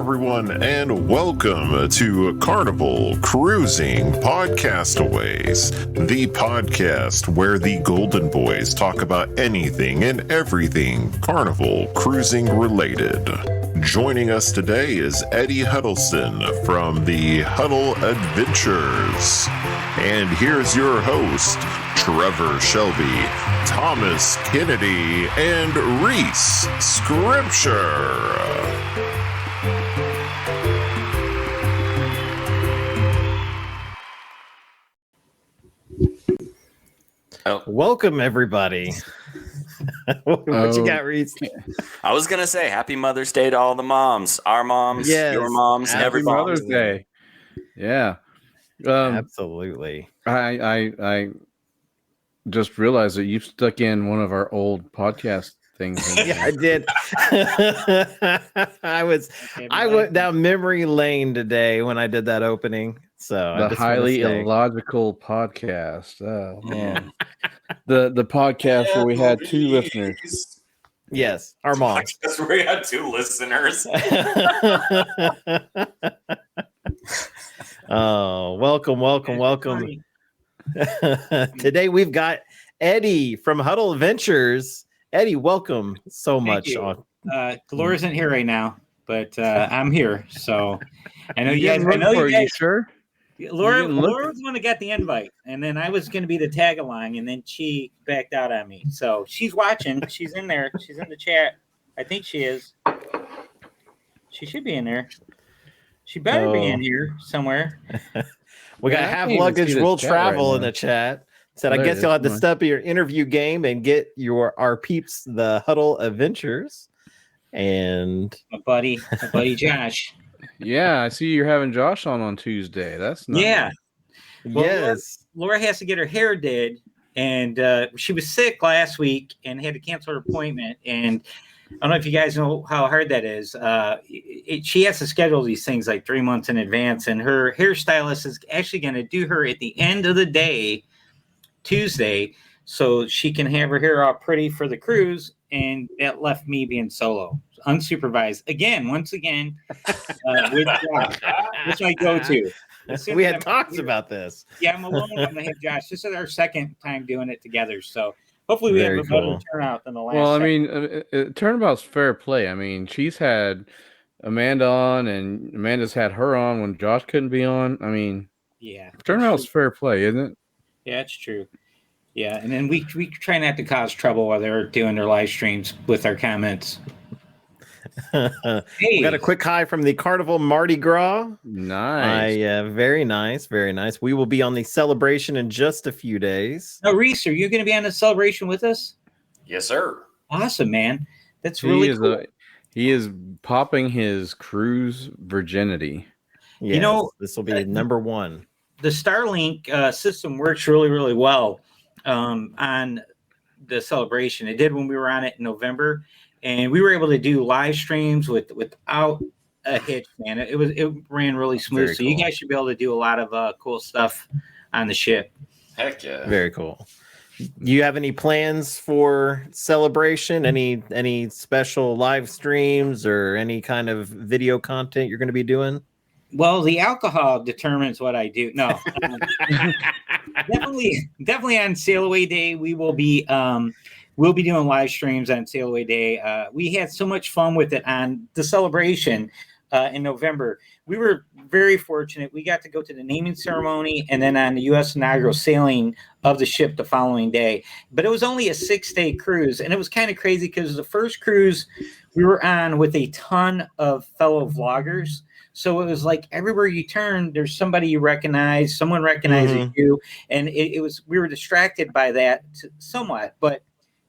everyone, and welcome to Carnival Cruising Podcastaways, the podcast where the Golden Boys talk about anything and everything Carnival Cruising related. Joining us today is Eddy Huddleston from the Huddle Adventures. And here's your host, Trevor Shelby, Thomas Kennedy, and Reese Scripture. Welcome, everybody. What you got, Reese? I was going to say Happy Mother's Day to all the moms. Our moms, your moms, Happy Mother's Day. Yeah. Absolutely. I just realized that you stuck in one of our old podcast things. Yeah, I did. I went down memory lane today when I did that opening. So the highly illogical podcast. Oh man. the podcast where we had two listeners. Yes, our moms. That's where we had two listeners. Oh, welcome. Today we've got Eddy from Huddle Adventures. Eddy, welcome so much. Laura isn't here right now, but I'm here. So I know you guys. Sure. Laura was the one that got the invite, and then I was going to be the tag along, and then she backed out on me. So she's watching. She's in there. She's in the chat. I think she is. She should be in there. She better be in here somewhere. We got Have Luggage Will Travel in the chat. Said, I guess you'll have to step up your interview game and get our peeps the Huddle Adventures. And my buddy Josh. Yeah, I see you're having Josh on Tuesday. That's nice. Yeah. Well, yes. Laura has to get her hair did, and she was sick last week and had to cancel her appointment. And I don't know if you guys know how hard that is. She has to schedule these things like 3 months in advance, and her hairstylist is actually going to do her at the end of the day, Tuesday, so she can have her hair all pretty for the cruise. And that left me being solo, unsupervised once again. With Josh. That's my go-to. We had talks about this. Yeah, I'm alone. I'm gonna have Josh. This is our second time doing it together, so hopefully we have a better turnout than the last. Well, I mean, turnabout's fair play. I mean, she's had Amanda on, and Amanda's had her on when Josh couldn't be on. I mean, yeah, turnabout's fair play, isn't it? Yeah, it's true. Yeah, and then we try not to cause trouble while they're doing their live streams with our comments. We got a quick hi from the Carnival Mardi Gras. Nice. Very nice. Very nice. We will be on the celebration in just a few days. Oh, Reese, are you going to be on the celebration with us? Yes, sir. Awesome, man. That's really cool. He is popping his cruise virginity. Yes, this will be number one. The Starlink system works really, really well on the celebration. It did when we were on it in November, and we were able to do live streams without a hitch, man. It ran really smooth. Very so cool. You guys should be able to do a lot of cool stuff on the ship. Heck yeah. Very cool. You have any plans for celebration? Any special live streams or any kind of video content you're going to be doing? Well, the alcohol determines what I do. No, definitely on Sail Away Day, we'll be doing live streams on Sail Away Day. We had so much fun with it on the celebration in November. We were very fortunate. We got to go to the naming ceremony and then on the U.S. inaugural sailing of the ship the following day. But it was only a 6-day cruise, and it was kind of crazy because the first cruise we were on with a ton of fellow vloggers. So it was like everywhere you turn, there's somebody you recognize, someone recognizes you. And we were distracted by that somewhat. But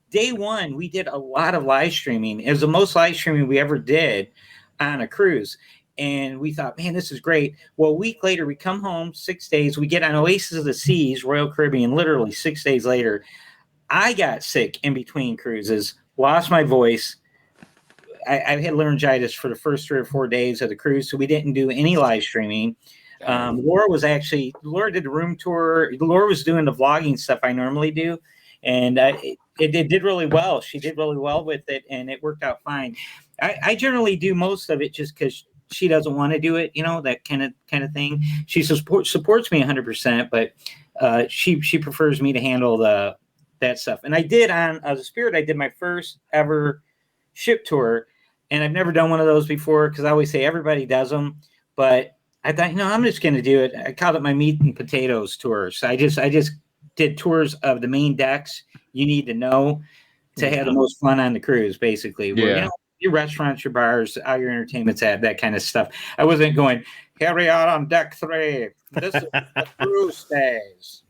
day one, we did a lot of live streaming. It was the most live streaming we ever did on a cruise. And we thought, man, this is great. Well, a week later, we come home, 6 days. We get on Oasis of the Seas, Royal Caribbean, literally 6 days later. I got sick in between cruises, lost my voice. I had laryngitis for the first 3 or 4 days of the cruise, so we didn't do any live streaming. Laura did the room tour. Laura was doing the vlogging stuff I normally do, and it did really well. She did really well with it, and it worked out fine. I generally do most of it just because she doesn't want to do it, that kind of thing. She supports me 100%, but she prefers me to handle that stuff. And I did on the Spirit, I did my first ever ship tour, and I've never done one of those before because I always say everybody does them, but I thought, I'm just going to do it. I called it my meat and potatoes tour. So I just did tours of the main decks you need to know to have the most fun on the cruise, basically. Where, your restaurants, your bars, all your entertainment's at, that kind of stuff. I wasn't going, carry out on deck 3. This is the cruise stays.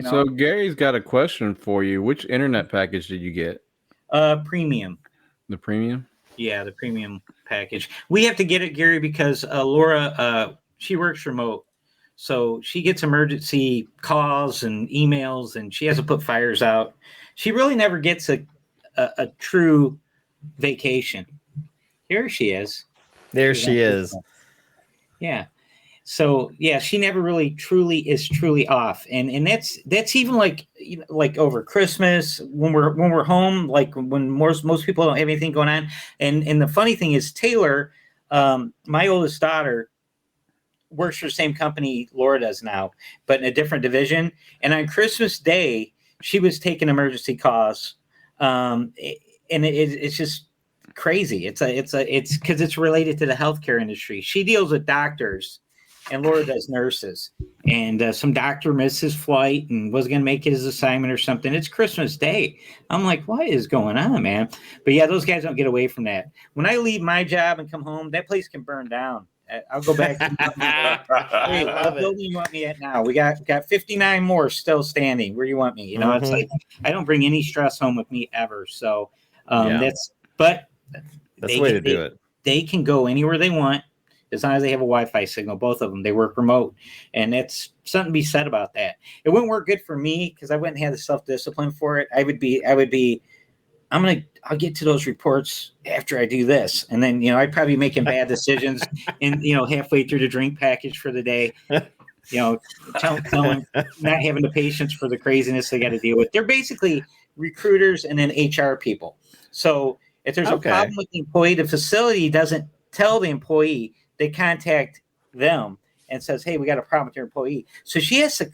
So Gary's got a question for you. Which internet package did you get? Premium. The premium? Yeah, the premium package. We have to get it, Gary, because Laura, she works remote. So she gets emergency calls and emails, and she has to put fires out. She really never gets a true vacation. Here she is. There she is. Yeah. So yeah, she never really truly off, and that's even like over Christmas when we're home, like when most people don't have anything going on. And the funny thing is, Taylor, my oldest daughter, works for the same company Laura does now, but in a different division. And on Christmas Day, she was taking emergency calls, and it's just crazy. It's because it's related to the healthcare industry. She deals with doctors, and Laura does nurses. And some doctor missed his flight and was going to make his assignment or something. It's Christmas Day. I'm like, what is going on, man? But yeah, those guys don't get away from that. When I leave my job and come home, that place can burn down. I'll go back. Hey, what building you want me at now? We got 59 more still standing. Where you want me? It's like I don't bring any stress home with me ever. So that's the way to do it. They can go anywhere they want as long as they have a Wi-Fi signal. Both of them, they work remote, and that's something to be said about that. It wouldn't work good for me because I wouldn't have the self-discipline for it. I would be. I'll get to those reports after I do this. And then, I'd probably be making bad decisions and, halfway through the drink package for the day, telling, not having the patience for the craziness they got to deal with. They're basically recruiters and then HR people. So if there's a problem with the employee, the facility doesn't tell the employee, they contact them and says, hey, we got a problem with your employee. So she has to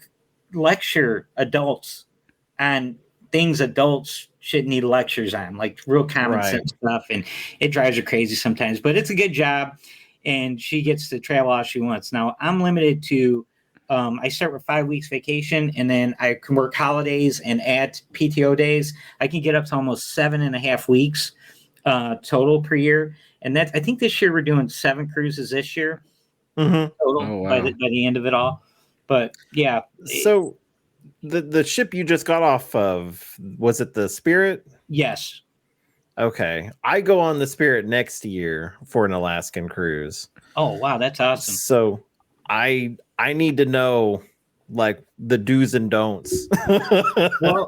lecture adults on things adults shouldn't need lectures on, like real common sense stuff. And it drives her crazy sometimes, but it's a good job. And she gets to travel all she wants. Now I'm limited to, I start with 5 weeks vacation, and then I can work holidays and add PTO days. I can get up to almost 7.5 weeks total per year. And I think this year we're doing 7 cruises this year total by the end of it all. But yeah. So the ship you just got off of, was it the Spirit? Yes. Okay. I go on the Spirit next year for an Alaskan cruise. Oh, wow. That's awesome. So I need to know like the do's and don'ts. Well,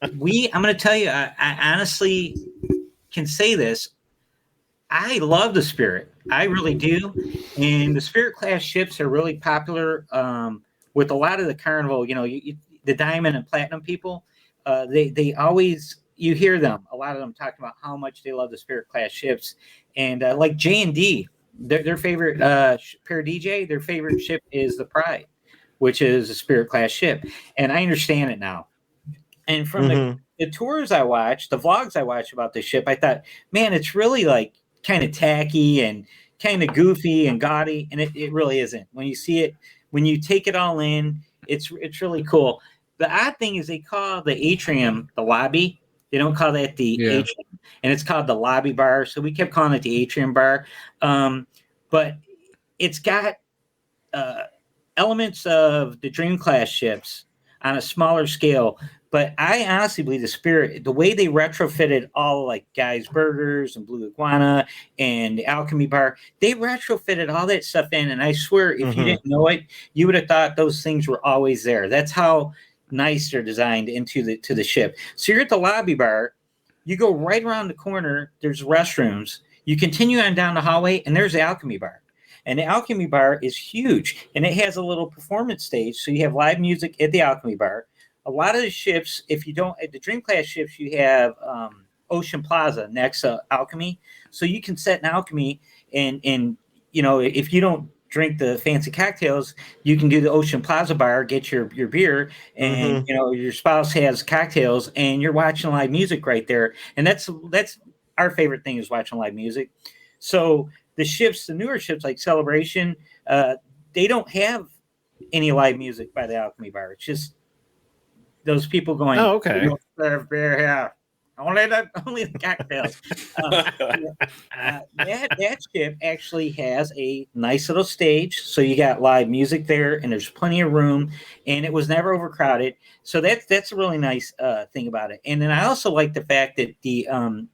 I'm going to tell you, I honestly can say this. I love the Spirit. I really do. And the Spirit class ships are really popular with a lot of the Carnival, the Diamond and Platinum people. They always, you hear them, a lot of them talking about how much they love the Spirit class ships. And like J&D, their favorite DJ, their favorite ship is the Pride, which is a Spirit class ship. And I understand it now. And from the tours I watched, the vlogs I watched about the ship, I thought, man, it's really like kind of tacky and kind of goofy and gaudy. And it really isn't. When you see it, when you take it all in, it's really cool. The odd thing is they call the atrium the lobby. They don't call that the atrium, and it's called the lobby bar. So we kept calling it the atrium bar. But it's got elements of the Dream class ships on a smaller scale. But I honestly believe the Spirit, the way they retrofitted all like Guy's Burgers and Blue Iguana and the Alchemy Bar, they retrofitted all that stuff in. And I swear, if you didn't know it, you would have thought those things were always there. That's how nice they're designed into the ship. So you're at the lobby bar, you go right around the corner, there's restrooms, you continue on down the hallway, and there's the Alchemy Bar. And the Alchemy Bar is huge, and it has a little performance stage, so you have live music at the Alchemy Bar. A lot of the ships, if you don't, at the Dream class ships, you have Ocean Plaza next to Alchemy, so you can set an Alchemy and if you don't drink the fancy cocktails, you can do the Ocean Plaza bar, get your beer, and your spouse has cocktails, and you're watching live music right there. And that's our favorite thing, is watching live music. So the newer ships like Celebration, they don't have any live music by the Alchemy Bar. It's just those people going, "Oh, okay, we don't serve beer here. Only the cocktails." That ship actually has a nice little stage, so you got live music there, and there's plenty of room, and it was never overcrowded. So that's a really nice thing about it. And then I also like the fact that the on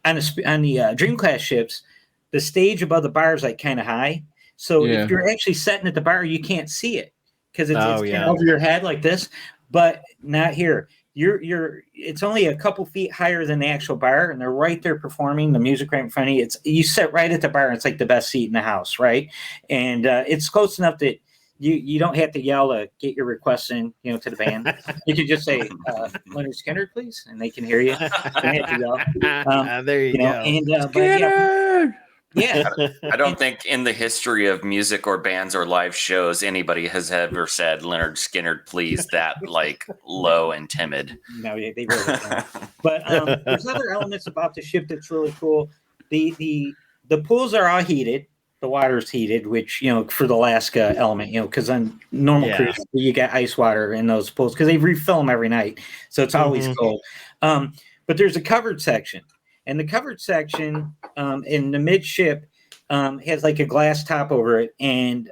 the Dream Class ships, the stage above the bar is like kind of high. So if you're actually sitting at the bar, you can't see it because it's kind of over your head like this. But not here. It's only a couple feet higher than the actual bar, and they're right there performing the music right in front of you. You sit right at the bar, and it's like the best seat in the house, right? And it's close enough that you don't have to yell to get your requests in, to the band. You can just say, "Leonard Skinner, please," and they can hear you. You don't have to yell. There you go. And Skinner! Yeah. I don't think in the history of music or bands or live shows anybody has ever said "Leonard Skinner, please" that like low and timid. No, they really don't. But there's other elements about the ship that's really cool. The pools are all heated. The water's heated, which for the Alaska element, because on normal cruise you got ice water in those pools because they refill them every night, so it's always cold. But there's a covered section. And the covered section in the midship has like a glass top over it, and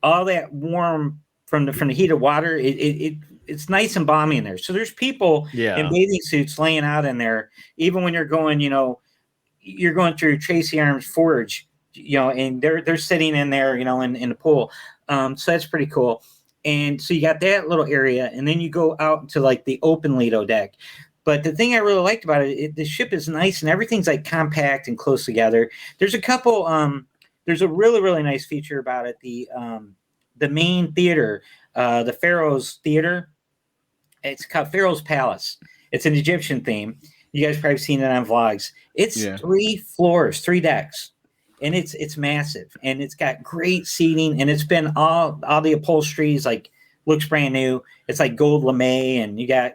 all that warm from the heat of water, it's nice and balmy in there. So there's people in bathing suits laying out in there, even when you're going, you're going through Tracy Arms Forge, and they're sitting in there, in the pool. So that's pretty cool. And so you got that little area, and then you go out into like the open Lido deck. But the thing I really liked about it, the ship is nice and everything's like compact and close together. There's a couple. There's a really, really nice feature about it. The main theater, the Pharaoh's Theater. It's called Pharaoh's Palace. It's an Egyptian theme. You guys probably seen it on vlogs. It's 3 floors, 3 decks, and it's massive, and it's got great seating, and it's been all the upholsteries like looks brand new. It's like gold lame, and you got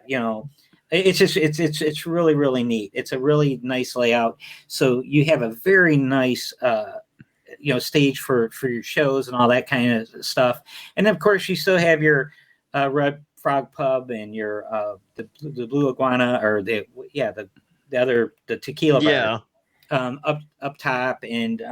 It's just it's really, really neat. It's a really nice layout. So you have a very nice stage for your shows and all that kind of stuff. And then of course you still have your Red Frog Pub and your the Blue Iguana, or the tequila bar up top. And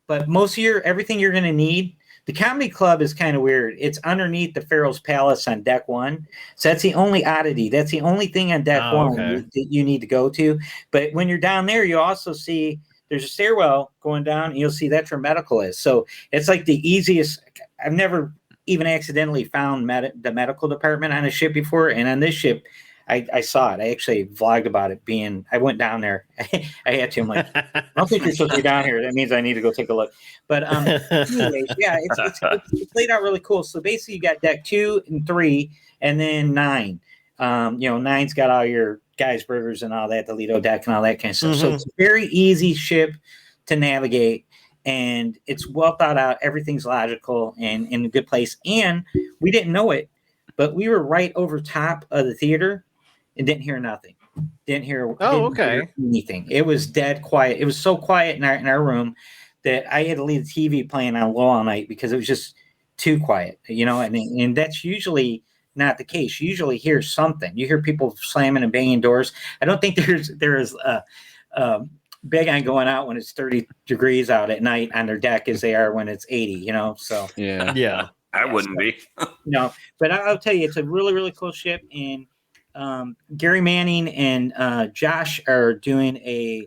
but most of everything you're gonna need. The Comedy Club is kind of weird. It's underneath the Pharaoh's Palace on deck 1. So that's the only oddity. That's the only thing on deck 1 that you need to go to. But when you're down there, you also see there's a stairwell going down, and you'll see that's where medical is. So it's like the easiest. I've never even accidentally found the medical department on a ship before. And on this ship, I saw it. I actually vlogged about it I went down there. I had to. I'm like, I don't think you're supposed to be down here. That means I need to go take a look. But anyways, it's laid out really cool. So basically you got deck 2 and 3 and then 9. 9's got all your guys' burgers and all that, the Lido deck and all that kind of stuff. So it's a very easy ship to navigate, and it's well thought out. Everything's logical and in a good place. And we didn't know it, but we were right over top of the theater and didn't hear nothing. Didn't hear anything. It was dead quiet. It was so quiet in our room that I had to leave the TV playing on low all night because it was just too quiet, and that's usually not the case. You usually hear something. You hear people slamming and banging doors. I don't think there is big on going out when it's 30 degrees out at night on their deck as they are when it's 80, so yeah. I wouldn't be. No, but I'll tell you, it's a really, really cool ship. And Gary Manning and Josh are doing a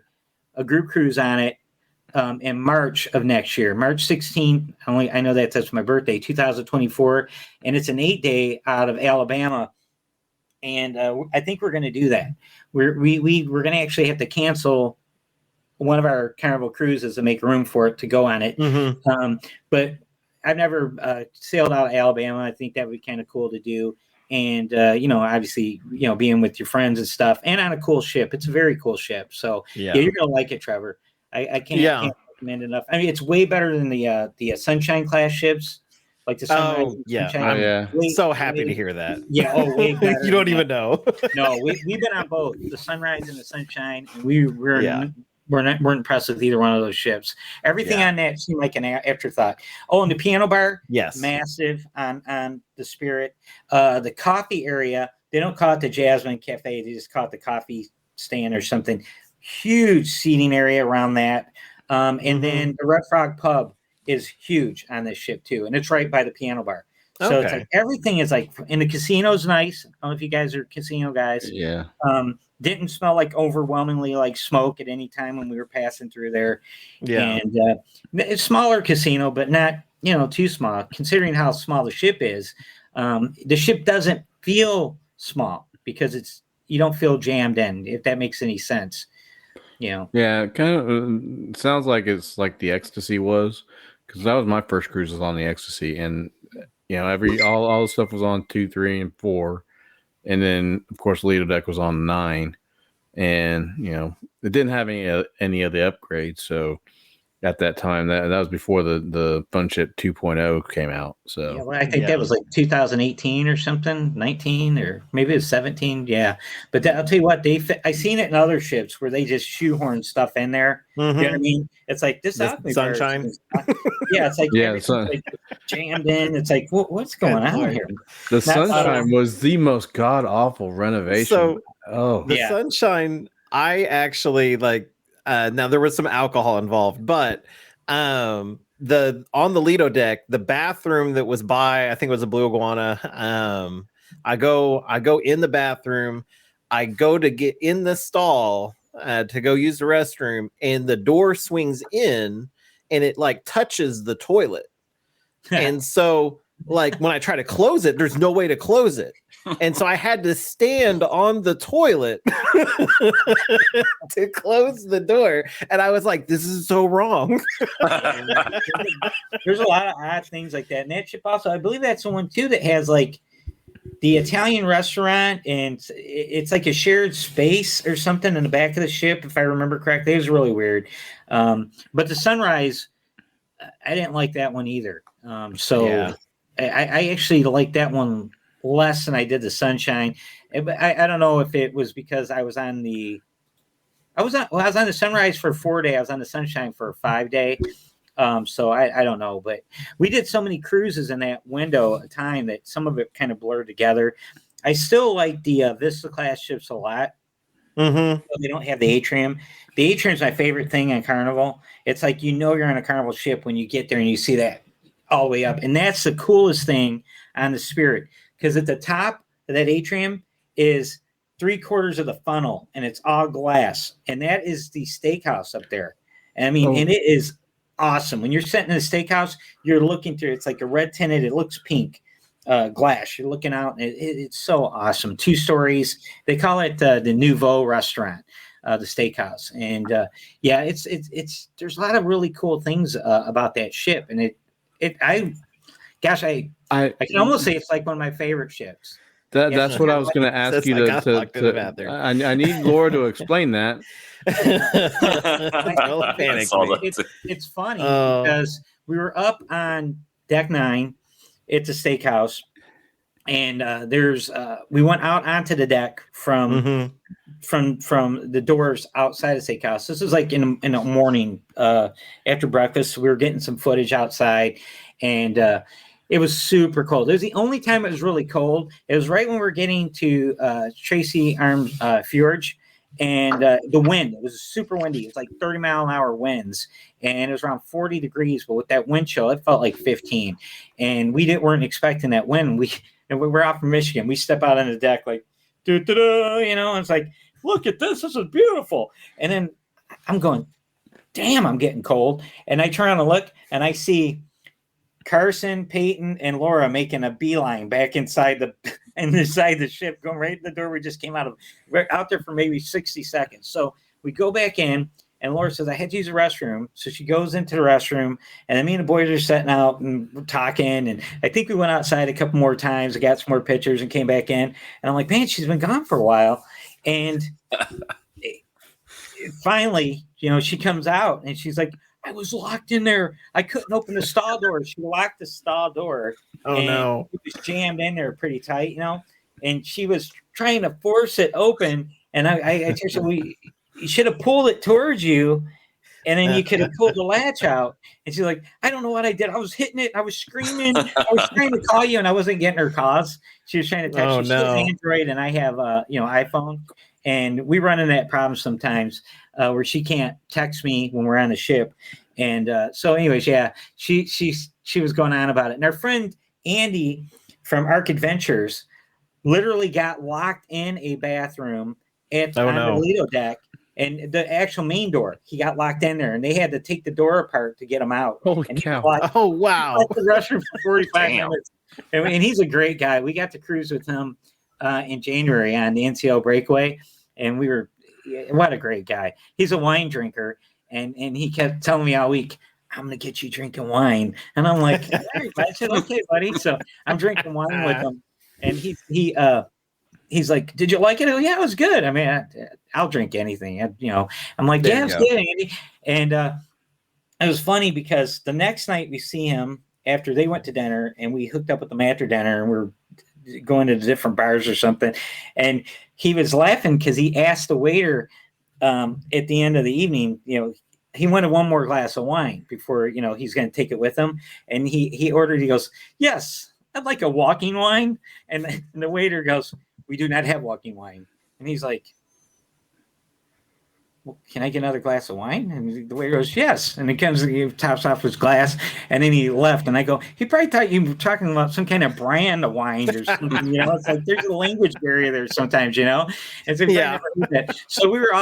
group cruise on it in March of next year, March 16th. I know that's my birthday, 2024. And it's an 8-day out of Alabama. And I think we're going to do that. We're going to actually have to cancel one of our Carnival cruises to make room for it to go on it. But I've never sailed out of Alabama. I think that would be kind of cool to do. And, obviously, being with your friends and stuff and on a cool ship. It's a very cool ship. So you're going to like it, Trevor. I can't recommend enough. I mean, it's way better than the Sunshine class ships, like the Sunrise. Yeah, Sunshine. I'm so happy to hear that. Yeah, way better. You don't even know. No, we've been on both the Sunrise and the Sunshine, and we're impressed with either one of those ships. Everything on that seemed like an afterthought. Oh, and the piano bar, massive on the Spirit. The coffee area, they don't call it the Jasmine Cafe; they just call it the coffee stand or something. Huge seating area around that, and then the Red Frog Pub is huge on this ship too, and it's right by the piano bar. So it's like everything is like, and the casino's nice. I don't know if you guys are casino guys. Yeah. Didn't smell like overwhelmingly like smoke at any time when we were passing through there. Yeah. And it's smaller casino, but not, too small considering how small the ship is. The ship doesn't feel small because you don't feel jammed in, if that makes any sense. Yeah, it kind of sounds like it's like the Ecstasy was, because that was my first cruises on the Ecstasy, and all the stuff was on 2, 3, and 4, and then of course Lido Deck was on 9, and it didn't have any of the upgrades. So at that time, that was before the Fun Ship 2.0 came out. So I think that was like 2018 or something, 19 or maybe it was 17. Yeah, but I'll tell you what, I seen it in other ships where they just shoehorn stuff in there. Mm-hmm. You know what I mean? It's like this Sunshine. It's like like jammed in. It's like what's going on here? The Sunshine was the most god awful renovation. So the Sunshine, I actually like. Now there was some alcohol involved, but on the Lido Deck, the bathroom that was by, I think it was a Blue Iguana. I go in the bathroom, I go to get in the stall to go use the restroom, and the door swings in, and it like touches the toilet, and so like when I try to close it, there's no way to close it. And so I had to stand on the toilet to close the door. And I was like, this is so wrong. There's a lot of odd things like that. And that ship also, I believe that's the one too that has like the Italian restaurant, and it's like a shared space or something in the back of the ship, if I remember correctly. It was really weird. But the Sunrise, I didn't like that one either. I actually like that one less than I did the Sunshine. I don't know if it was because I was on the Sunrise for a 4-day. I was on the Sunshine for a 5-day. So I don't know, but we did so many cruises in that window of time that some of it kind of blurred together. I still like the Vista class ships a lot. Mm-hmm. They don't have the atrium. The atrium is my favorite thing on Carnival. It's like you're on a Carnival ship when you get there and you see that all the way up, and that's the coolest thing on the Spirit, because at the top of that atrium is 3/4 of the funnel, and it's all glass, and that is the steakhouse up there. And I mean, and it is awesome. When you're sitting in a steakhouse, you're looking through. It's like a red tinted. It looks pink. Glass. You're looking out, and it's so awesome. 2 stories. They call it the Nouveau restaurant, the steakhouse, and it's there's a lot of really cool things about that ship, and I can almost say it's like one of my favorite ships. That's what I was going to ask you to I need Laura to explain that. It's funny because we were up on deck 9 at the steakhouse, and we went out onto the deck from the doors outside the steakhouse. This was like in the morning after breakfast. We were getting some footage outside, and it was super cold. It was the only time it was really cold. It was right when we were getting to Tracy Arms Fjord, and the wind, it was super windy. It was like 30-mile-an-hour winds, and it was around 40 degrees. But with that wind chill, it felt like 15. And we weren't expecting that wind. We're out from Michigan. We step out on the deck like, and it's like, look at this. This is beautiful. And then I'm going, damn, I'm getting cold. And I turn around and look, and I see Carson, Peyton, and Laura making a beeline back inside the ship, going right in the door we just came out of. We're out there for maybe 60 seconds. So we go back in, and Laura says, I had to use the restroom. So she goes into the restroom, and then me and the boys are sitting out and talking. And I think we went outside a couple more times. I got some more pictures and came back in. And I'm like, man, she's been gone for a while. And finally, she comes out, and she's like, I was locked in there. I couldn't open the stall door. She locked the stall door. Oh, no. It was jammed in there pretty tight, you know, and she was trying to force it open. And I told her, you should have pulled it towards you, and then you could have pulled the latch out. And she's like, I don't know what I did. I was hitting it. I was screaming. I was trying to call you, and I wasn't getting her calls. She was trying to text you. She has Android, and I have iPhone. And we run into that problem sometimes where she can't text me when we're on the ship. And so anyways, yeah, she was going on about it. And our friend Andy from Ark Adventures literally got locked in a bathroom on the Lido deck. And the actual main door, he got locked in there, and they had to take the door apart to get him out. Holy cow! Oh, wow! The restroom for 45 minutes. And he's a great guy. We got to cruise with him in January on the NCO Breakaway, and what a great guy. He's a wine drinker, and he kept telling me all week, I'm going to get you drinking wine. And I'm like, all right. I said, okay, buddy. So I'm drinking wine with him, and he's like, did you like it? Oh, yeah, it was good. I mean, I'll drink anything. I'm like, yeah, it's good, Andy. And it was funny because the next night we see him after they went to dinner, and we hooked up with them after dinner, and we're going to different bars or something. And he was laughing because he asked the waiter at the end of the evening, he wanted one more glass of wine before, he's going to take it with him. And he ordered, he goes, yes, I'd like a walking wine. And the waiter goes, we do not have walking wine. And he's like, well, can I get another glass of wine? And the waiter goes, yes. And he tops off his glass, and then he left. And I go, he probably thought you were talking about some kind of brand of wine or something. It's like there's a language barrier there sometimes, And so, so we were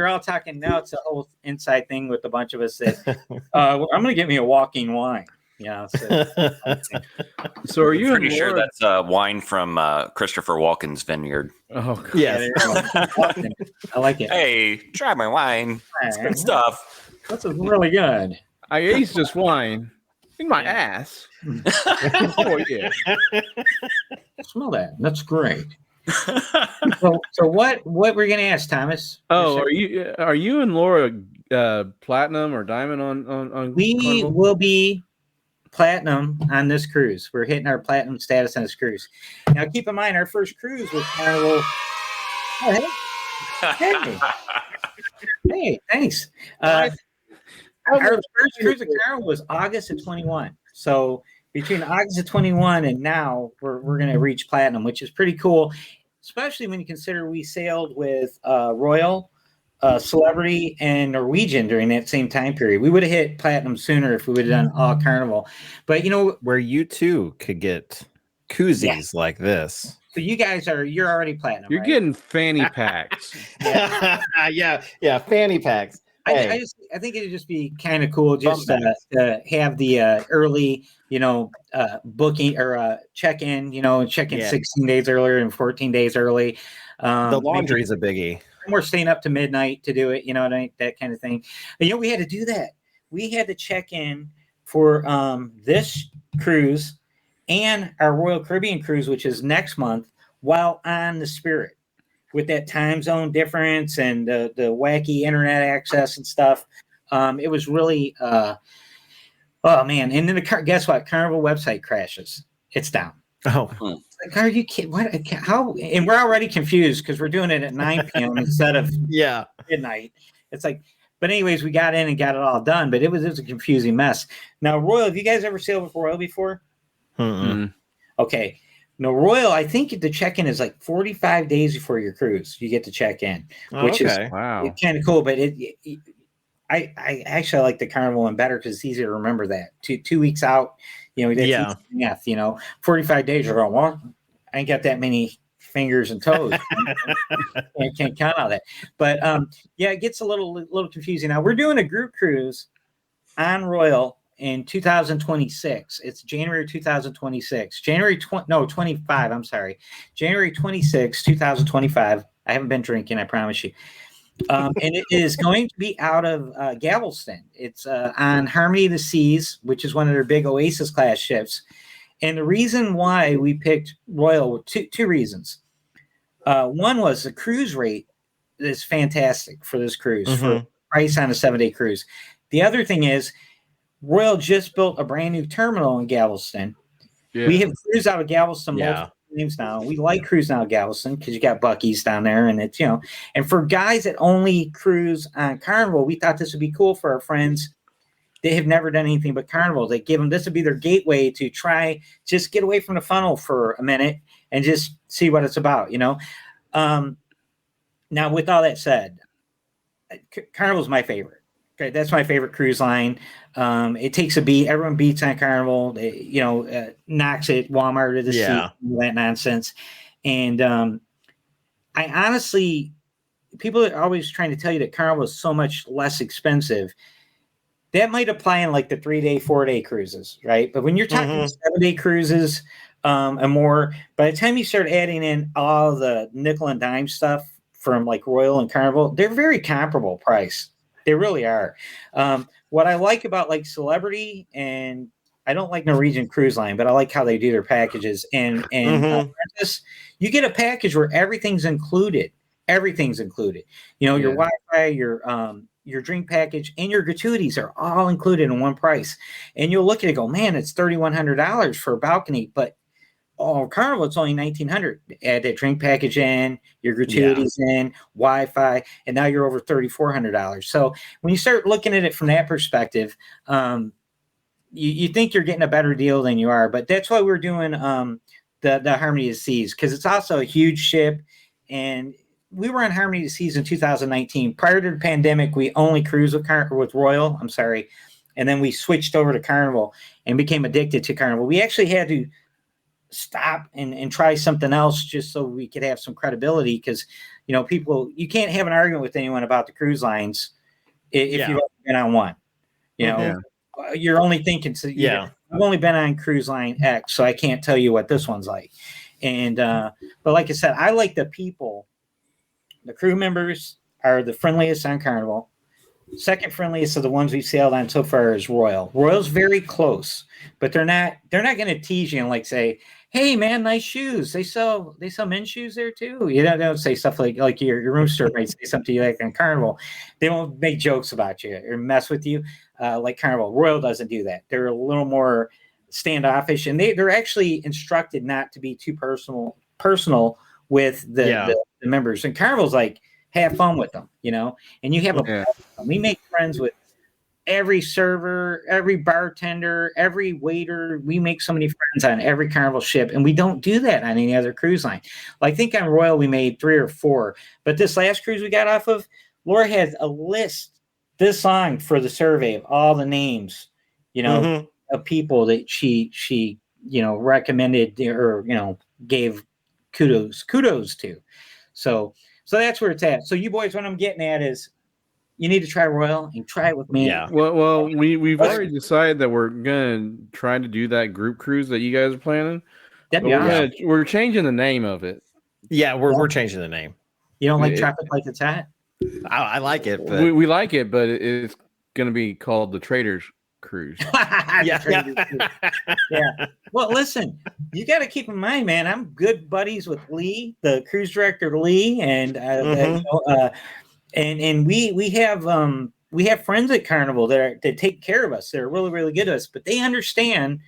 all talking. Now it's a whole inside thing with a bunch of us that I'm going to get me a walking wine. So are you pretty sure that's wine from Christopher Walken's vineyard? Oh, yeah. I like it. Hey, try my wine. It's good stuff. This is really good. I aced this wine in my ass. Oh yeah. Smell that. That's great. So what we're gonna ask, Thomas? Oh, are you and Laura platinum or diamond on we Carnival? will be platinum on this cruise. We're hitting our platinum status on this cruise. Now keep in mind our first cruise was Carnival. Hey, thanks. Our first cruise of Carnival was August of 21. So between August of 21 and now we're going to reach platinum, which is pretty cool, especially when you consider we sailed with Royal, Celebrity, and Norwegian during that same time period. We would have hit platinum sooner if we would have done all Carnival. But where you too could get koozies like this. So you guys you're already platinum. You're getting fanny packs. yeah, fanny packs. Hey. I think it'd just be kind of cool just to have the early, booking or check-in, check in 16 days earlier and 14 days early. The laundry's a biggie. We're staying up to midnight to do it, that kind of thing. We had to do that. We had to check in for this cruise and our Royal Caribbean cruise, which is next month, while on the Spirit, with that time zone difference and the wacky internet access and stuff. It was really, oh man! And then guess what? Carnival website crashes. It's down. Oh. Like, are you kidding? What? How? And we're already confused because we're doing it at 9 p.m. instead of midnight. It's like, but anyways, we got in and got it all done. But it was a confusing mess. Now, Royal, have you guys ever sailed with Royal before? Mm-mm. Okay. No, Royal, I think the check-in is like 45 days before your cruise. You get to check in, which is kind of cool. But I actually like the Carnival one better because it's easier to remember that. 2 weeks out. 45 days you're going, well, I ain't got that many fingers and toes. I can't count all that. But it gets a little confusing. Now we're doing a group cruise on Royal in 2026. It's January 2026. January 25, I'm sorry. January 26, 2025. I haven't been drinking, I promise you. And it is going to be out of Galveston. It's on Harmony of the Seas, which is one of their big Oasis class ships. And the reason why we picked Royal were two reasons. One was the cruise rate is fantastic for this cruise, for price on a 7-day cruise. The other thing is Royal just built a brand new terminal in Galveston. Yeah. We have cruised out of Galveston multiple times now. We like cruising out of Galveston because you got Buc-ee's down there, and it's, and for guys that only cruise on Carnival, we thought this would be cool for our friends. They have never done anything but Carnival. They give them, this would be their gateway to try, just get away from the funnel for a minute and just see what it's about, Now, with all that said, Carnival's my favorite. Okay, that's my favorite cruise line. It takes a beat. Everyone beats on Carnival. Knocks it Walmart to the seat, all that nonsense. And I honestly, people are always trying to tell you that Carnival is so much less expensive. That might apply in like the 3-day, 4-day cruises, right? But when you're talking 7-day cruises and more, by the time you start adding in all the nickel and dime stuff from like Royal and Carnival, they're very comparable price. They really are. What I like about like Celebrity, and I don't like Norwegian Cruise Line, but I like how they do their packages. And you get a package where everything's included. Everything's included. Your Wi-Fi, your drink package, and your gratuities are all included in one price. And you'll look at it and go, man, it's $3,100 for a balcony, but Carnival, it's only $1,900. Add that drink package in, your gratuities in, Wi-Fi, and now you're over $3,400. So when you start looking at it from that perspective, you think you're getting a better deal than you are. But that's why we're doing the Harmony of the Seas, because it's also a huge ship. And we were on Harmony of the Seas in 2019. Prior to the pandemic, we only cruised with Royal. I'm sorry. And then we switched over to Carnival and became addicted to Carnival. We actually had to stop and try something else just so we could have some credibility, because people, you can't have an argument with anyone about the cruise lines if you've only been on one. You're only thinking, so I've only been on cruise line X, so I can't tell you what this one's like. And but like I said, I like the people. The crew members are the friendliest on Carnival. Second friendliest of the ones we've sailed on so far is Royal. Royal's very close, but they're not going to tease you and like say, "Hey man, nice shoes." They sell men's shoes there too. They don't say stuff like your room store might say something to you like on Carnival. They won't make jokes about you or mess with you like Carnival. Royal doesn't do that. They're a little more standoffish, and they're actually instructed not to be too personal with the members. And Carnival's like, have fun with them, and you have we make friends with every server, every bartender, every waiter. We make so many friends on every Carnival ship, and we don't do that on any other cruise line. Like, I think on Royal we made 3 or 4, but this last cruise we got off of, Laura has a list this long for the survey of all the names, of people that she recommended or gave kudos to. So that's where it's at. So you boys, what I'm getting at is, you need to try Royal and try it with me. Yeah. Well, we've already decided that we're gonna try to do that group cruise that you guys are planning. We're changing the name of it. Yeah, we're changing the name. You don't like Tropic Like It's Hot? I like it. But... We like it, but it's gonna be called the Traders Cruise. Yeah. Well, listen, you got to keep in mind, man. I'm good buddies with Lee, the cruise director, Lee, and and we have friends at Carnival that take care of us. They're really, really good to us, but they understand.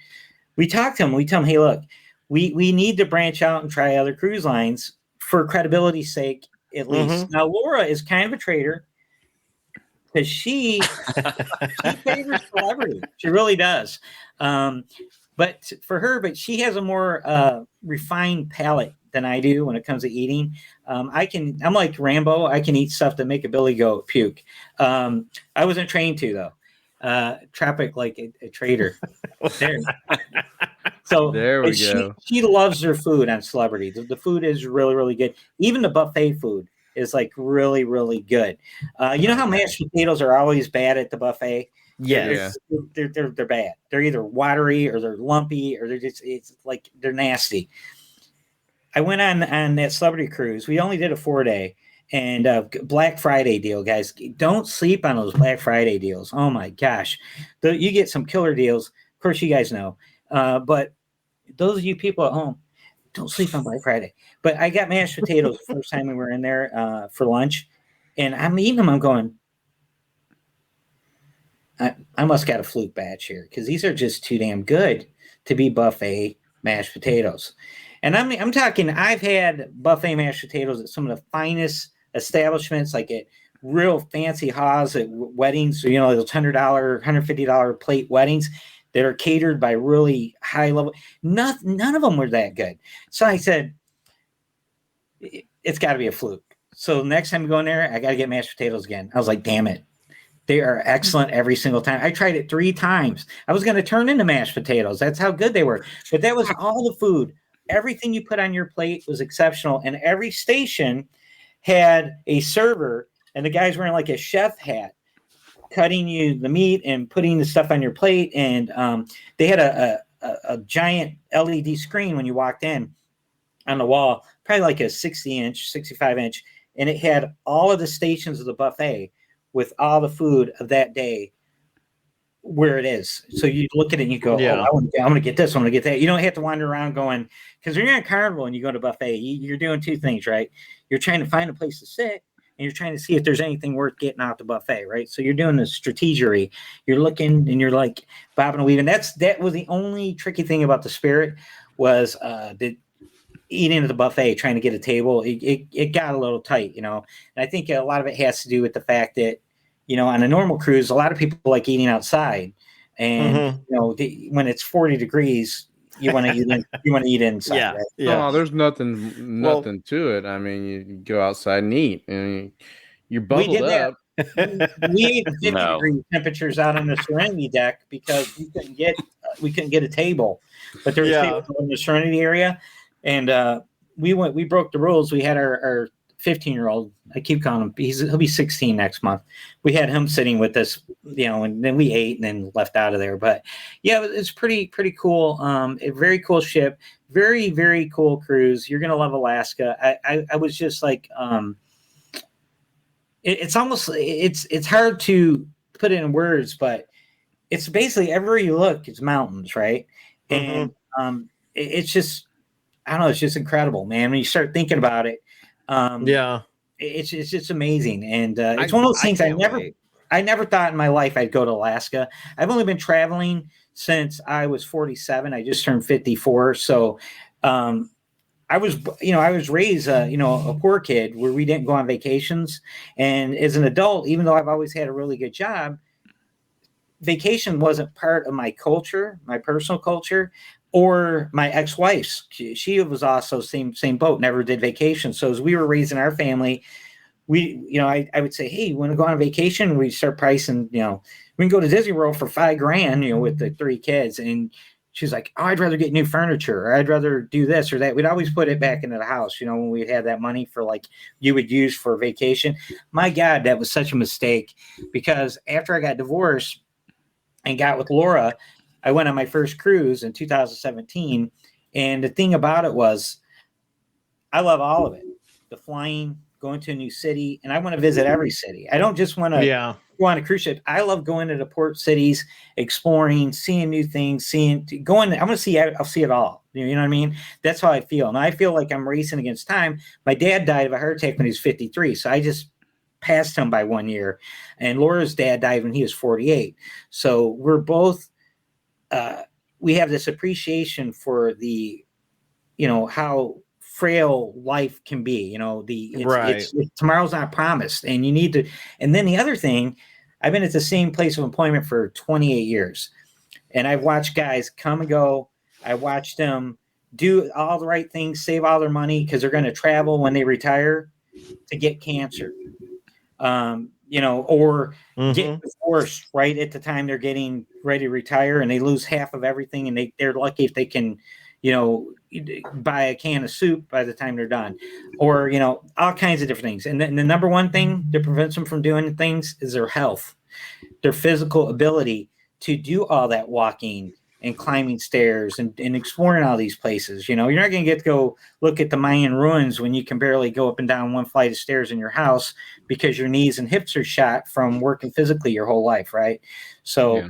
We talk to them. We tell them, hey, look, we need to branch out and try other cruise lines for credibility's sake, at least. Now, Laura is kind of a trader because she favors Celebrity. She really does. But she has a more refined palate than I do when it comes to eating. I'm like Rambo. I can eat stuff that make a billy goat puke. I wasn't trained to, though. Tropic like a trader. There. So there we go. She loves her food on Celebrity. The food is really, really good. Even the buffet food is like really, really good. You know how mashed potatoes are always bad at the buffet? Yes. They're bad. They're either watery or they're lumpy or it's like they're nasty. I went on that Celebrity cruise. We only did a 4-day and Black Friday deal, guys. Don't sleep on those Black Friday deals. Oh my gosh. You get some killer deals. Of course, you guys know. But those of you people at home, don't sleep on Black Friday. But I got mashed potatoes the first time we were in there for lunch, and I'm eating them. I'm going, I must got a fluke batch here because these are just too damn good to be buffet mashed potatoes. And I'm talking, I've had buffet mashed potatoes at some of the finest establishments, like at real fancy haws at weddings, those $100, $150 plate weddings that are catered by really high level. None of them were that good. So I said, it's got to be a fluke. So next time we go in there, I got to get mashed potatoes again. I was like, damn it. They are excellent every single time. I tried it 3 times. I was going to turn into mashed potatoes. That's how good they were. But that was all the food. Everything you put on your plate was exceptional. And every station had a server, and the guy's wearing like a chef hat, cutting you the meat and putting the stuff on your plate. And they had a giant LED screen when you walked in on the wall, probably like a 60-inch, 65-inch. And it had all of the stations of the buffet with all the food of that day where it is. So you look at it and you go, I'm going to get this, I'm going to get that. You don't have to wander around going, because when you're at Carnival and you go to buffet, you're doing 2 things, right? You're trying to find a place to sit, and you're trying to see if there's anything worth getting out the buffet, right? So you're doing the strategery. You're looking and you're like bobbing and weaving. That was the only tricky thing about the Spirit was the eating at the buffet, trying to get a table. It got a little tight, And I think a lot of it has to do with the fact that, on a normal cruise, a lot of people like eating outside, and when it's 40 degrees, you want to eat inside. Yeah, right? yeah. Oh, there's nothing to it. I mean, you go outside and eat, and you're bundled up. We ate 50 degree temperatures out on the Serenity deck because we couldn't get a table, but there was tables in the Serenity area, and we broke the rules. We had our 15-year-old, I keep calling him, he'll be 16 next month. We had him sitting with us, and then we ate and then left out of there. But yeah, it's pretty cool. A very cool ship, very, very cool cruise. You're going to love Alaska. I was just like, it's almost, it's hard to put it in words, but it's basically everywhere you look, it's mountains, right? And it's just, I don't know, it's just incredible, man. When you start thinking about it, it's just amazing. And it's one of those things I never thought in my life I'd go to Alaska. I've only been traveling since I was 47. I just turned 54. So I was raised a poor kid where we didn't go on vacations. And as an adult, even though I've always had a really good job, vacation wasn't part of my culture, my personal culture, or my ex-wife's. She was also same boat, never did vacation. So as we were raising our family, I would say, hey, you want to go on a vacation? We start pricing, we can go to Disney World for $5,000, with the 3 kids. And she's like, oh, I'd rather get new furniture, or I'd rather do this or that. We'd always put it back into the house, when we had that money for like you would use for vacation. My God, that was such a mistake, because after I got divorced and got with Laura, I went on my first cruise in 2017. And the thing about it was, I love all of it. The flying, going to a new city, and I want to visit every city. I don't just want to go on a cruise ship. I love going to the port cities, exploring, seeing new things, I'll see it all. You know what I mean? That's how I feel. And I feel like I'm racing against time. My dad died of a heart attack when he was 53. So I just passed him by 1 year. And Laura's dad died when he was 48. So we're both, we have this appreciation for the, how frail life can be. Tomorrow's not promised, and you need to. And then the other thing, I've been at the same place of employment for 28 years, and I've watched guys come and go. I watched them do all the right things, save all their money because they're going to travel when they retire to get cancer, or get divorced right at the time they're getting ready to retire, and they lose half of everything, and they're lucky if they can, buy a can of soup by the time they're done, or, all kinds of different things. And then the number one thing that prevents them from doing things is their health, their physical ability to do all that walking and climbing stairs and exploring all these places. You're not going to get to go look at the Mayan ruins when you can barely go up and down one flight of stairs in your house because your knees and hips are shot from working physically your whole life. Right. So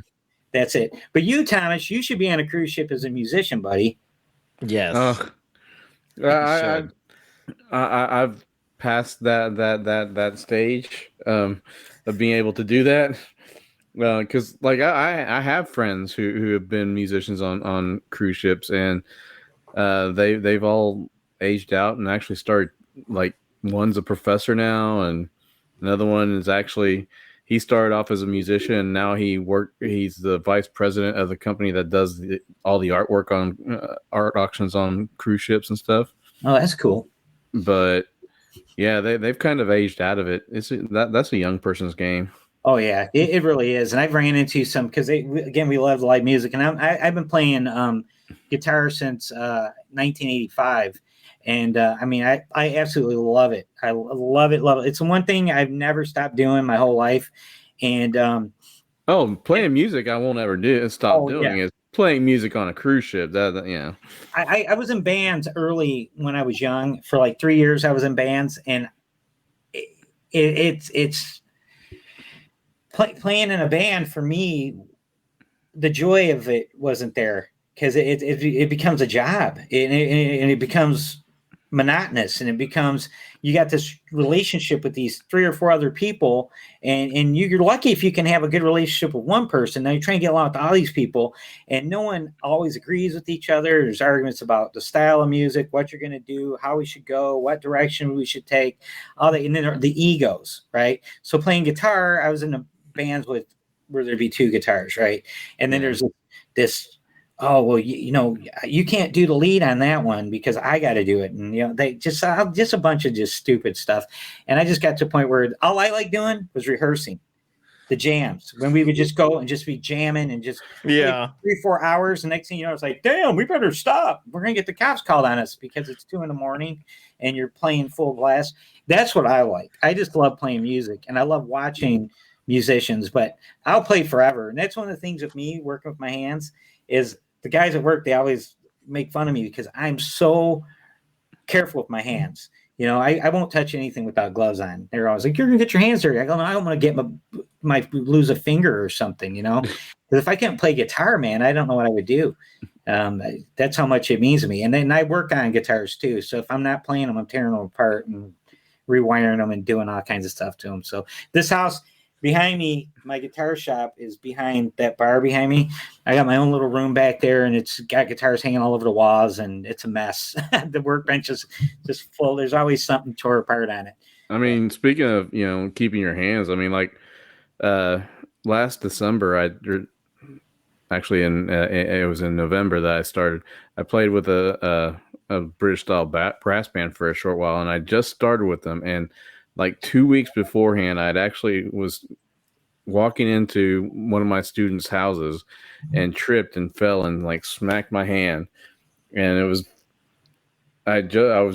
that's it. But you, Thomas, you should be on a cruise ship as a musician, buddy. Yes. I've passed that stage of being able to do that. Well, because like I have friends who have been musicians on cruise ships, and they've all aged out and actually started, like, one's a professor now, and another one is actually, he started off as a musician, and now he's the vice president of the company that does all the artwork on art auctions on cruise ships and stuff. Oh, that's cool. But yeah, they've kind of aged out of it. That's a young person's game. Oh yeah, it really is. And I've ran into some, because we love live music, and I've been playing guitar since 1985, and I mean I absolutely love it. I love it. It's the one thing I've never stopped doing my whole life. And playing music I won't ever stop doing is playing music on a cruise ship. That. I was in bands early when I was young. For like 3 years I was in bands, and it's playing in a band, for me, the joy of it wasn't there, because it becomes a job, and it becomes monotonous, and it becomes, you got this relationship with these 3 or 4 other people, and you're lucky if you can have a good relationship with one person. Now you're trying to get along with all these people, and no one always agrees with each other. There's arguments about the style of music, what you're going to do, how we should go, what direction we should take, all that. And then the egos, right? So playing guitar, I was in a bands where there'd be 2 guitars, right? And then there's this, oh well, you can't do the lead on that one because I got to do it, and they just a bunch of just stupid stuff. And I just got to a point where all I like doing was rehearsing the jams, when we would just go and just be jamming and just 3-4 hours. And next thing you know, it's like, damn, we better stop. We're gonna get the cops called on us because it's 2 a.m. and you're playing full blast. That's what I like. I just love playing music, and I love watching musicians, but I'll play forever. And that's one of the things with me working with my hands, is the guys at work, they always make fun of me because I'm so careful with my hands. I won't touch anything without gloves on. They're always like, you're gonna get your hands dirty. I go, no, I don't want to get my lose a finger or something, because if I can't play guitar, man, I don't know what I would do. That's how much it means to me. And then I work on guitars too, so if I'm not playing them, I'm tearing them apart and rewiring them and doing all kinds of stuff to them. So this house behind me, my guitar shop is behind that bar behind me. I got my own little room back there, and it's got guitars hanging all over the walls, and it's a mess. The workbench is just full. There's always something tore apart on it. I mean, speaking of, keeping your hands, I mean, like last December, it was in November that I played with a British style brass band for a short while, and I just started with them, and like 2 weeks beforehand, I'd actually was walking into one of my students' houses and tripped and fell and like smacked my hand. And I was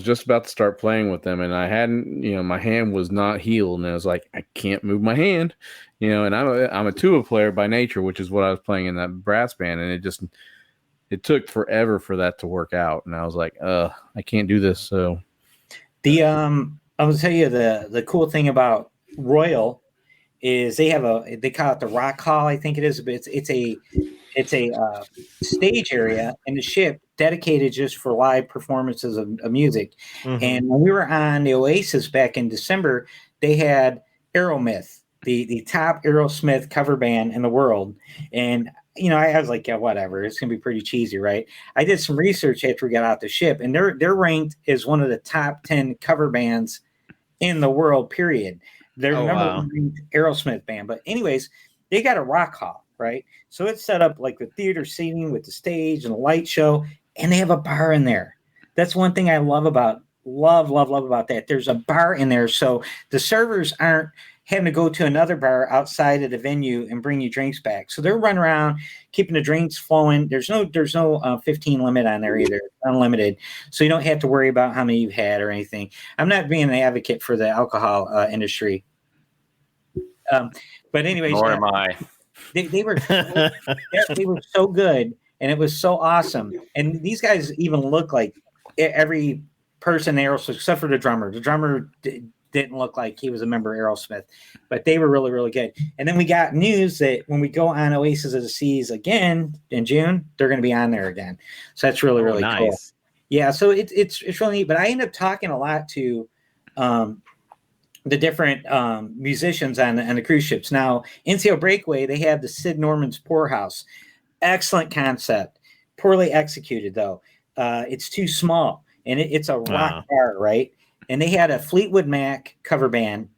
just about to start playing with them, and I hadn't, my hand was not healed, and I was like, I can't move my hand, and I'm a tuba player by nature, which is what I was playing in that brass band. And it took forever for that to work out. And I was like, I can't do this. So I will tell you the cool thing about Royal is they call it the Rock Hall, I think it is. But it's a stage area in the ship dedicated just for live performances of music. Mm-hmm. And when we were on the Oasis back in December, they had Aerosmith, the top Aerosmith cover band in the world. And I was like, yeah, whatever. It's gonna be pretty cheesy, right? I did some research after we got out the ship, and they're ranked as one of the top 10 cover bands in the world, period. They're number one Aerosmith band. But anyways, they got a rock hall, right? So it's set up like the theater seating with the stage and the light show, and they have a bar in there. That's one thing I love about that. There's a bar in there, so the servers aren't having to go to another bar outside of the venue and bring you drinks back. So they're running around keeping the drinks flowing. There's no 15 limit on there either, unlimited. So you don't have to worry about how many you've had or anything. I'm not being an advocate for the alcohol industry. But anyways, nor am I. They were so good, and it was so awesome. And these guys even look like every person there, except for the drummer. The drummer didn't look like he was a member of Aerosmith, but they were really, really good. And then we got news that when we go on Oasis of the Seas again in June, they're going to be on there again. So that's really, really nice. Cool. Yeah, so it's really neat. But I end up talking a lot to different musicians on the cruise ships. Now, NCL Breakaway, they have the Sid Norman's Poorhouse. Excellent concept. Poorly executed, though. It's too small, and it's a rock bar, right? And they had a Fleetwood Mac cover band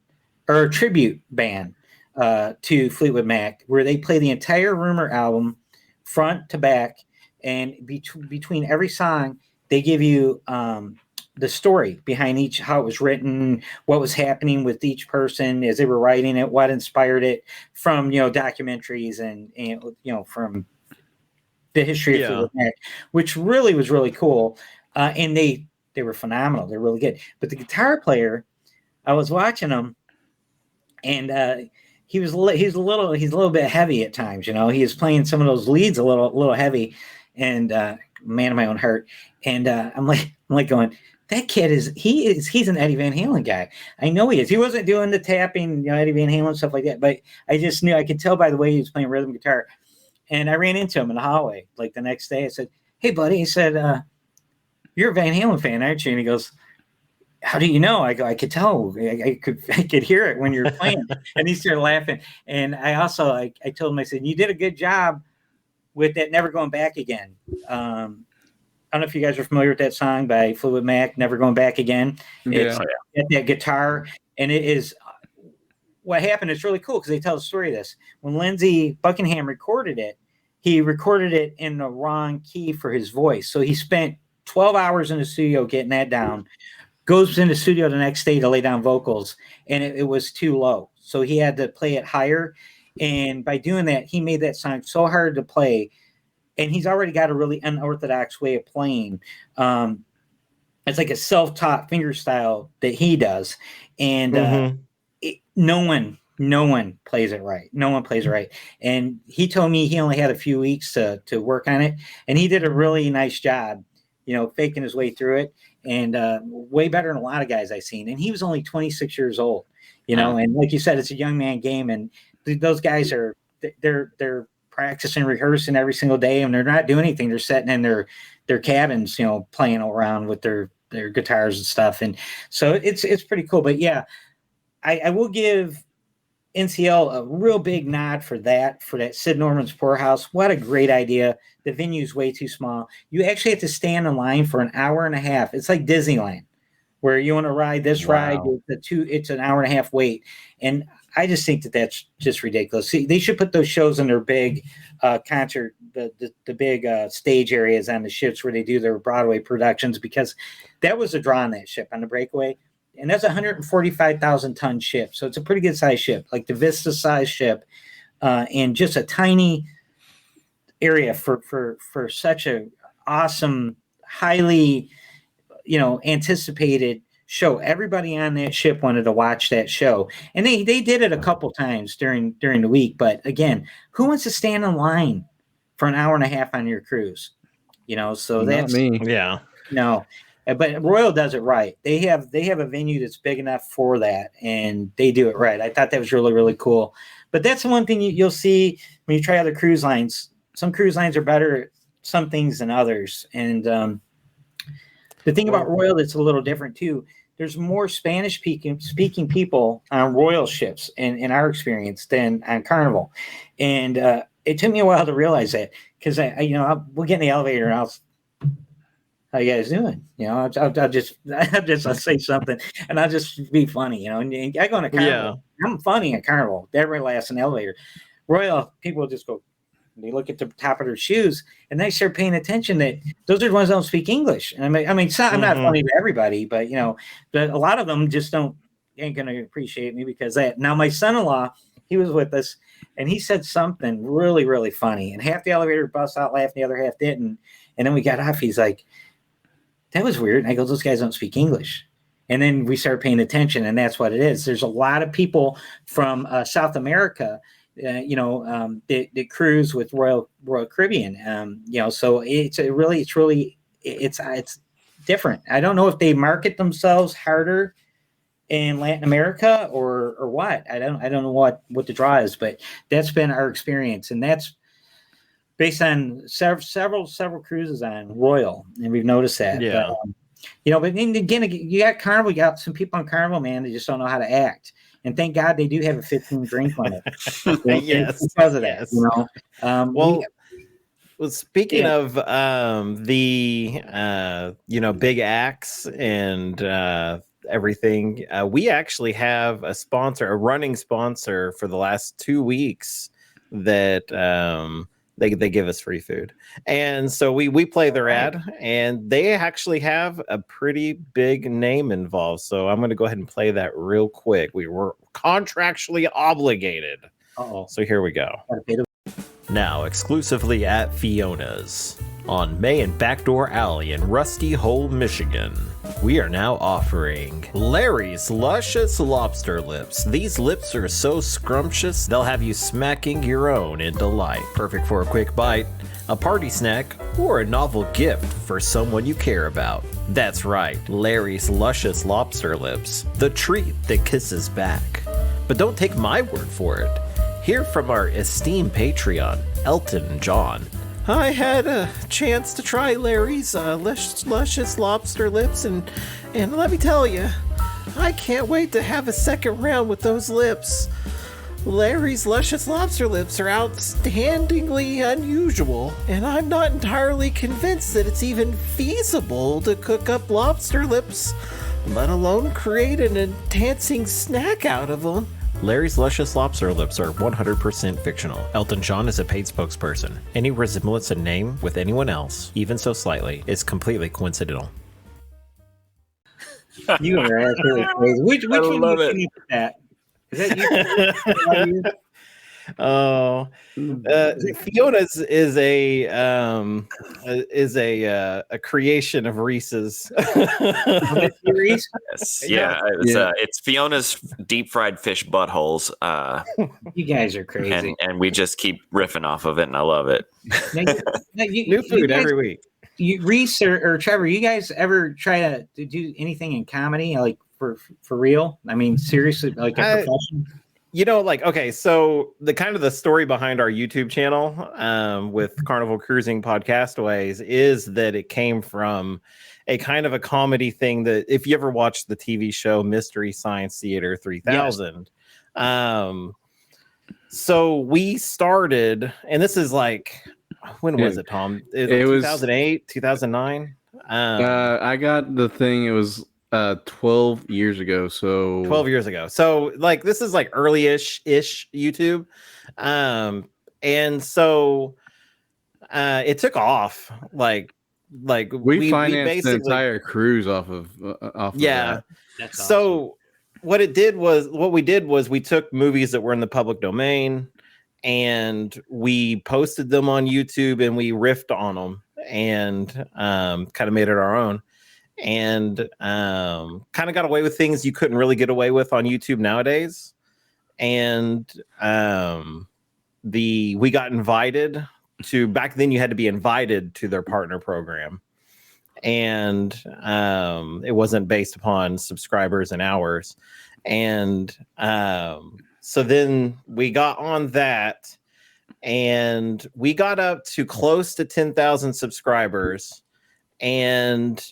or a tribute band to Fleetwood Mac, where they play the entire Rumor album front to back, and between every song, they give you the story behind each, how it was written, what was happening with each person as they were writing it, what inspired it, from documentaries and from the history of Fleetwood Mac, which really was really cool. And they were phenomenal. They're really good. But the guitar player, I was watching him, and he's a little bit heavy at times. He is playing some of those leads a little heavy, and man of my own heart. And I'm like going, that kid he's an Eddie Van Halen guy. I know he is. He wasn't doing the tapping, Eddie Van Halen stuff like that, but I just knew, I could tell by the way he was playing rhythm guitar. And I ran into him in the hallway like the next day. I said, "Hey, buddy," he said, "You're a Van Halen fan, aren't you?" And he goes, "How do you know?" I go, "I could tell. I could hear it when you're playing." And he started laughing. And I also, I told him, I said, "You did a good job with that Never Going Back Again." I don't know if you guys are familiar with that song by Fleetwood Mac, Never Going Back Again. It's that guitar. And it is, what happened, it's really cool because they tell the story of this. When Lindsey Buckingham recorded it, he recorded it in the wrong key for his voice. So he spent 12 hours in the studio getting that down, goes in the studio the next day to lay down vocals, and it was too low. So he had to play it higher. And by doing that, he made that song so hard to play. And he's already got a really unorthodox way of playing. It's like a self-taught finger style that he does. And no one plays it right. No one plays it right. And he told me he only had a few weeks to work on it. And he did a really nice job, faking his way through it. And way better than a lot of guys I've seen. And he was only 26 years old, and like you said, it's a young man game. And those guys they're practicing, rehearsing every single day, and they're not doing anything. They're sitting in their cabins, playing around with their guitars and stuff. And so it's pretty cool. But yeah, I will give NCL a real big nod for that Sid Norman's Poorhouse. What a great idea. The venue's way too small. You actually have to stand in line for an hour and a half. It's like Disneyland, where you want to ride this ride, it's an hour and a half wait. And I just think that's just ridiculous. See, they should put those shows in their big concert, the big stage areas on the ships where they do their Broadway productions, because that was a draw on that ship, on the Breakaway. And that's a 145,000 ton ship. So it's a pretty good size ship, like the Vista size ship, and just a tiny area for such a awesome, highly, anticipated show. Everybody on that ship wanted to watch that show, and they did it a couple times during the week. But again, who wants to stand in line for an hour and a half on your cruise? So that's not me. Yeah. No. But Royal does it right. They have a venue that's big enough for that, and they do it right. I thought that was really, really cool. But that's the one thing you'll see when you try other cruise lines. Some cruise lines are better at some things than others. And the thing about Royal that's a little different too, there's more Spanish speaking people on Royal ships in our experience than on Carnival. And it took me a while to realize that, because we'll get in the elevator and how you guys doing? I'll say something and I'll just be funny, and I go on a Carnival. Yeah. I'm funny at Carnival. Everybody laughs in the elevator. Royal, people just go, they look at the top of their shoes and they start paying attention that those are the ones that don't speak English. And I'm not funny to everybody, but but a lot of them just ain't going to appreciate me because that. Now my son-in-law, he was with us and he said something really, really funny, and half the elevator bust out laughing, the other half didn't. And then we got off. He's like, "That was weird." And I go, "Those guys don't speak English." And then we started paying attention, and that's what it is. There's a lot of people from South America, that cruise with Royal Caribbean. So it's different. I don't know if they market themselves harder in Latin America or what. I don't know what the draw is, but that's been our experience, and that's based on several cruises on Royal, and we've noticed that. Yeah. But then again, you got Carnival, you got some people on Carnival, man, they just don't know how to act. And thank God they do have a 15 drink limit. Yes, because of that, Well, speaking of the big acts and everything, we actually have a running sponsor for the last 2 weeks that they give us free food, and so we play their ad, and they actually have a pretty big name involved. So I'm going to go ahead and play that real quick. We were contractually obligated. So here we go. Now exclusively at Fiona's on May and Backdoor Alley in Rusty Hole, Michigan. We are now offering Larry's Luscious Lobster Lips. These lips are so scrumptious, they'll have you smacking your own in delight. Perfect for a quick bite, a party snack, or a novel gift for someone you care about. That's right, Larry's Luscious Lobster Lips, the treat that kisses back. But don't take my word for it. Hear from our esteemed Patreon, Elton John. I had a chance to try Larry's luscious lobster lips, and let me tell you, I can't wait to have a second round with those lips. Larry's luscious lobster lips are outstandingly unusual, and I'm not entirely convinced that it's even feasible to cook up lobster lips, let alone create an enhancing snack out of them. Larry's Luscious Lobster Lips are 100% fictional. Elton John is a paid spokesperson. Any resemblance in name with anyone else, even so slightly, is completely coincidental. You are absolutely crazy. Which one love did you put that? Is that you? Fiona's is a creation of Reese's. Yes. Yeah, it's Fiona's deep fried fish buttholes. You guys are crazy, and we just keep riffing off of it, and I love it. New food every week. Reese or Trevor, you guys ever try to do anything in comedy, like for real? I mean, seriously, like a profession? So the story behind our YouTube channel with Carnival Cruising Podcastaways is that it came from a kind of a comedy thing that if you ever watched the TV show Mystery Science Theater 3000. Yes. So we started, and this is like, when was it, Tom? It was 2008, 2009. I got the thing. It was 12 years ago. So 12 years ago. So this is like early-ish YouTube. And so it took off. We financed the entire cruise off of that. That's so awesome. what we did was we took movies that were in the public domain and we posted them on YouTube and we riffed on them and kind of made it our own. And kind of got away with things you couldn't really get away with on YouTube nowadays. And we got invited to, back then you had to be invited to their partner program. And it wasn't based upon subscribers and hours. And so then we got on that and we got up to close to 10,000 subscribers. And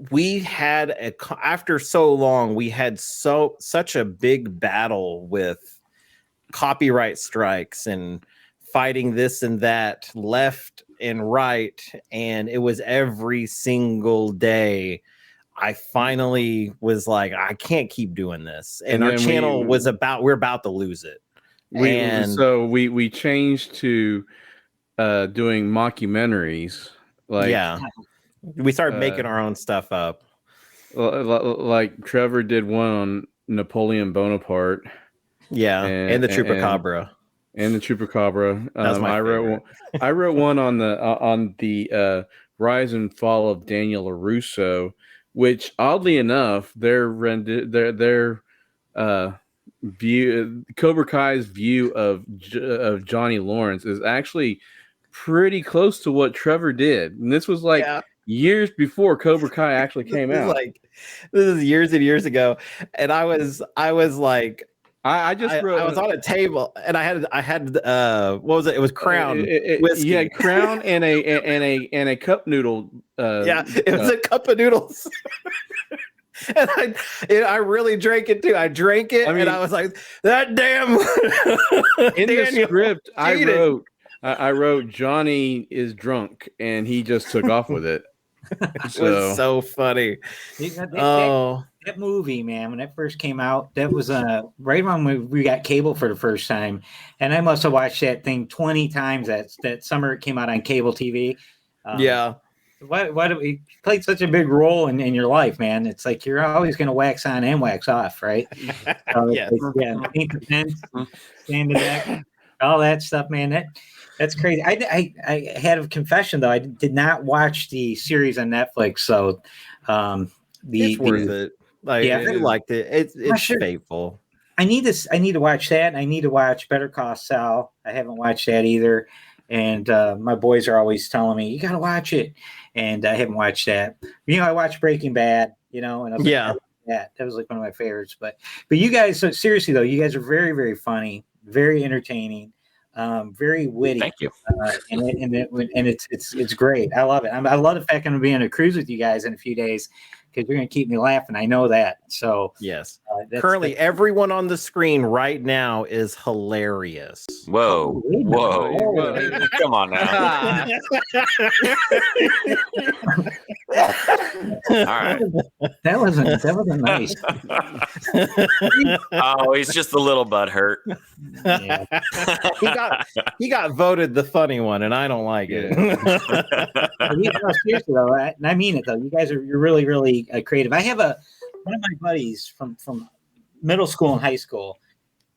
we had after so long, we had such a big battle with copyright strikes and fighting this and that left and right. And it was every single day. I finally was like, I can't keep doing this. And our channel we're about to lose it. So we changed to doing mockumentaries. We started making our own stuff up. Like Trevor did one on Napoleon Bonaparte. Yeah, and the Chupacabra. And the Chupacabra. That's my favorite. I wrote one on the rise and fall of Daniel LaRusso, which oddly enough, their view, Cobra Kai's view of Johnny Lawrence is actually pretty close to what Trevor did, and this was years before Cobra Kai actually came out. This is years and years ago, and I was like, I was on a table and I had what was it? It was Crown whiskey. Yeah, Crown and a cup noodle. It was a cup of noodles. And I really drank it too. I drank it, and I was like, "That damn!" In the script, I wrote Johnny is drunk, and he just took off with it. It was so funny. That movie, man, when it first came out, that was right when we got cable for the first time, and I must have watched that thing 20 times that summer it came out on cable TV. Why do we played such a big role in your life, man? It's like you're always going to wax on and wax off, right? Paint the fence, stand the deck, all that stuff, man. That's crazy. I had a confession though. I did not watch the series on Netflix, so it's worth it. Like, if you liked it, it's faithful. I need to watch that. I need to watch Better Call Saul. I haven't watched that either. And my boys are always telling me, you got to watch it. And I haven't watched that. I watched Breaking Bad, and I was that was like one of my favorites. But you guys, so seriously though, you guys are very, very funny, very entertaining, very witty. Thank you. And it's great. I love it. I love the fact I'm going to be on a cruise with you guys in a few days, because you're going to keep me laughing. I know that. So yes, currently everyone on the screen right now is hilarious. Whoa. Come on now. All right. That wasn't nice. Oh, he's just a little butthurt. Yeah. he got voted the funny one, and I don't like it. Seriously though, and I mean it though. You guys you're really, really creative. I have one of my buddies from middle school and high school.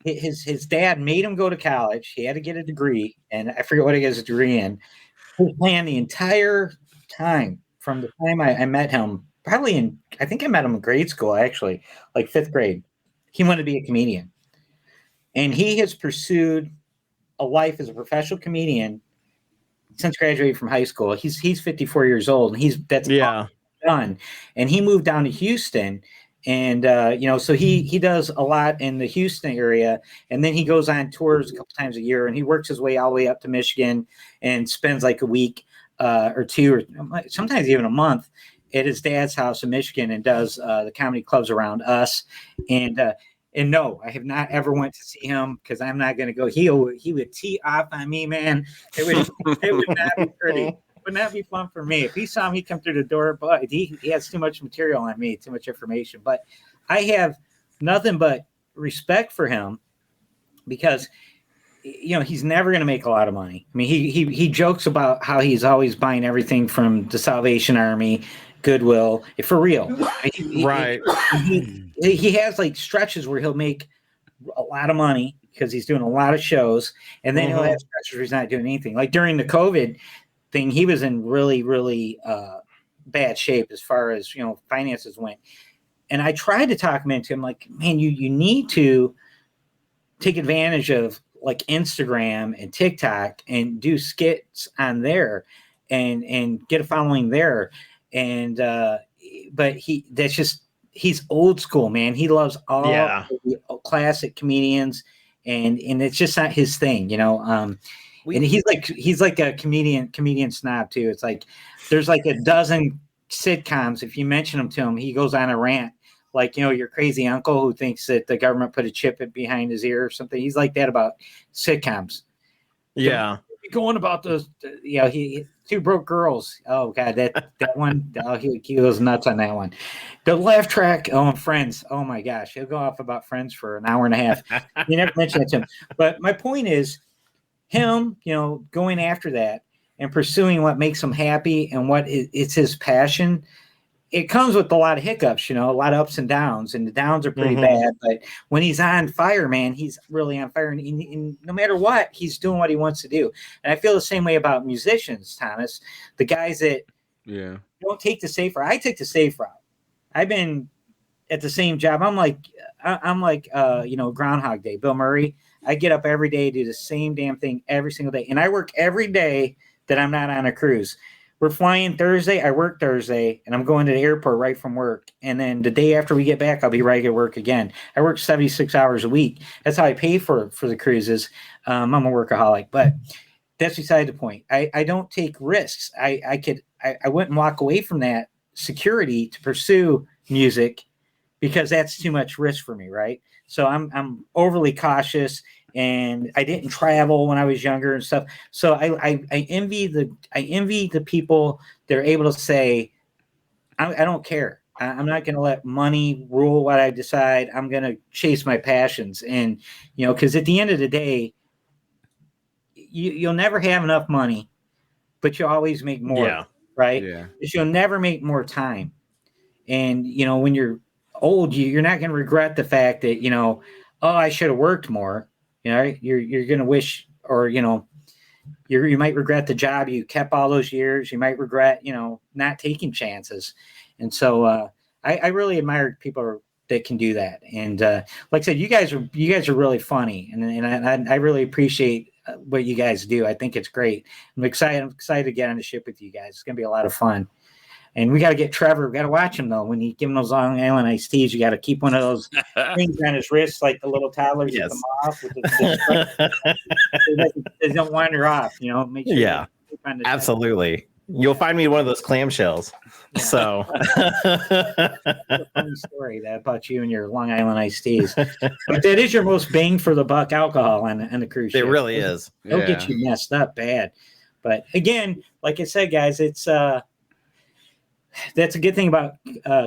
His dad made him go to college. He had to get a degree, and I forget what he has a degree in. He planned the entire time from the time I met him. Probably I think I met him in grade school, actually, like 5th grade. He wanted to be a comedian, and he has pursued a life as a professional comedian since graduating from high school. He's 54 years old, and that's done. And he moved down to Houston, and so he does a lot in the Houston area, and then he goes on tours a couple times a year, and he works his way all the way up to Michigan and spends like a week or two, or sometimes even a month at his dad's house in Michigan, and does the comedy clubs around us. And no, I have not ever went to see him, because I'm not going to go. He would tee off on me, man. It would not be pretty. It would not be fun for me. If he saw me come through the door, but he has too much material on me, too much information. But I have nothing but respect for him, because he's never going to make a lot of money. I mean, he jokes about how he's always buying everything from the Salvation Army, Goodwill, for real. Right. He has like stretches where he'll make a lot of money because he's doing a lot of shows, and then he'll have stretches where he's not doing anything. Like during the COVID thing, he was in really, really bad shape as far as finances went. And I tried to talk him into him, like, man, you need to take advantage of like Instagram and TikTok and do skits on there and get a following there. And but he's old school, man. He loves all the classic comedians, and it's just not his thing, and he's like a comedian snob too. It's like there's like a dozen sitcoms. If you mention them to him, he goes on a rant, like your crazy uncle who thinks that the government put a chip behind his ear or something. He's like that about sitcoms. Yeah. Going about those, he Two Broke Girls. Oh God, that one. Oh, he goes nuts on that one. The laugh track. Oh, and Friends. Oh my gosh, he'll go off about Friends for an hour and a half. You never mention it to him. But my point is, him, going after that and pursuing what makes him happy and what it's his passion. It comes with a lot of hiccups, a lot of ups and downs, and the downs are pretty bad. But when he's on fire, man, he's really on fire. And no matter what, he's doing what he wants to do. And I feel the same way about musicians, Thomas. The guys that don't take the safe route. I take the safe route. I've been at the same job. I'm like Groundhog Day, Bill Murray. I get up every day, do the same damn thing every single day. And I work every day that I'm not on a cruise. we're flying Thursday. I work Thursday, and I'm going to the airport right from work. And then the day after we get back, I'll be right at work again. I work 76 hours a week. That's how I pay for the cruises. I'm a workaholic, but that's beside the point. I don't take risks. I wouldn't walk away from that security to pursue music because that's too much risk for me, right? So I'm overly cautious, and I didn't travel when I was younger and stuff. So I envy the people that are able to say, I don't care. I'm not going to let money rule what I decide. I'm going to chase my passions, and because at the end of the day, you'll never have enough money, but you always make more, right? Yeah. Because you'll never make more time, and when you're old, you're not going to regret the fact that oh, I should have worked more. You're going to wish, or you might regret the job you kept all those years. You might regret not taking chances, and so I really admire people that can do that. And like I said, you guys are really funny, and I really appreciate what you guys do. I think it's great. I'm excited to get on the ship with you guys. It's going to be a lot of fun. And we got to get Trevor. We got to watch him, though. When you give him those Long Island iced teas, you got to keep one of those things on his wrist, like the little toddlers with them off. They don't wander off, Make sure absolutely. You'll find me one of those clamshells. Yeah. So. A funny story about you and your Long Island iced teas. But that is your most bang for the buck alcohol on the cruise ship. It really is. It'll get you messed up bad. But again, like I said, guys, it's that's a good thing about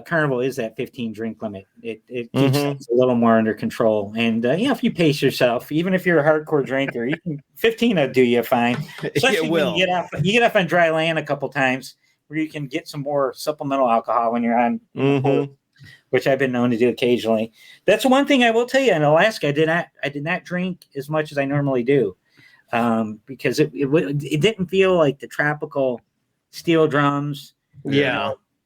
Carnival is that 15 drink limit. It keeps things a little more under control. And if you pace yourself, even if you're a hardcore drinker, 15 will do you fine. Especially when you get off on dry land a couple times where you can get some more supplemental alcohol when you're on port, which I've been known to do occasionally. That's one thing I will tell you. In Alaska, I did not drink as much as I normally do because it didn't feel like the tropical steel drums.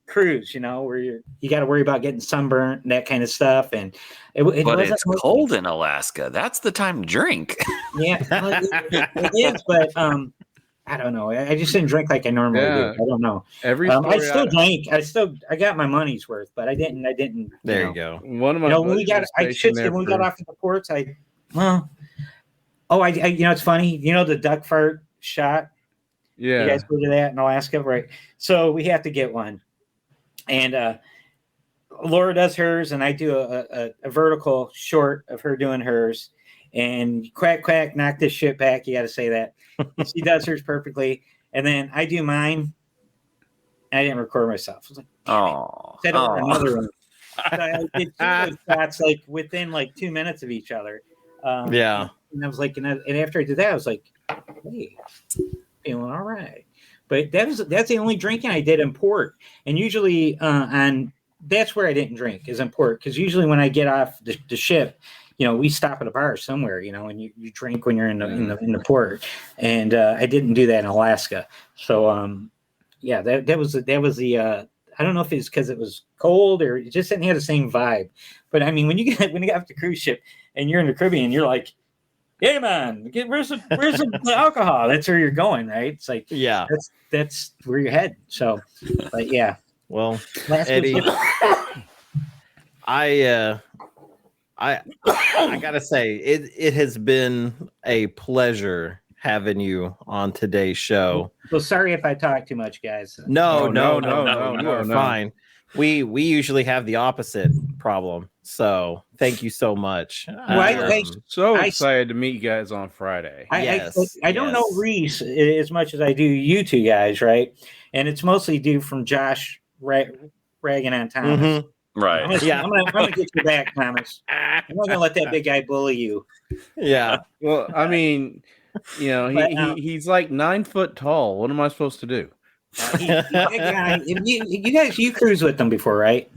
Cruise, where you got to worry about getting sunburnt and that kind of stuff, and but it's cold in Alaska. That's the time to drink. It is, but I don't know. I just didn't drink like I normally do. I don't know. I still drank. I got my money's worth, but I didn't. There you go. One of my when we got off at the ports, it's funny. The duck fart shot. Yeah, you guys go to that in Alaska, right? So we have to get one, and Laura does hers, and I do a vertical short of her doing hers, and quack, knock this shit back. You got to say that. She does hers perfectly, and then I do mine. And I didn't record myself. I was like, another one. So I did two shots like within 2 minutes of each other. And I was like, and after I did that, I was like, hey. Feeling all right, but that's the only drinking I did in port, and usually that's where I didn't drink is in port, because usually when I get off the ship, we stop at a bar somewhere, and you drink when you're in the port, and I didn't do that in Alaska, so that was the I don't know if it's because it was cold or it just didn't have the same vibe, but I mean when you get off the cruise ship and you're in the Caribbean, you're like, hey man, where's the alcohol? That's where you're going, right? It's like, that's where you're headed. So, but yeah. Well, Eddie, I gotta say it has been a pleasure having you on today's show. Well, sorry if I talk too much, guys. No, you are fine. We usually have the opposite problem. So thank you so much. I'm so excited to meet you guys on Friday. I don't know Reese as much as I do you two guys, right? And it's mostly due from Josh ragging on Thomas. Mm-hmm. Right. I'm gonna get you back, Thomas. I'm not gonna let that big guy bully you. Yeah. Well, I mean, he's like 9 foot tall. What am I supposed to do? You guys, you cruised with them before, right?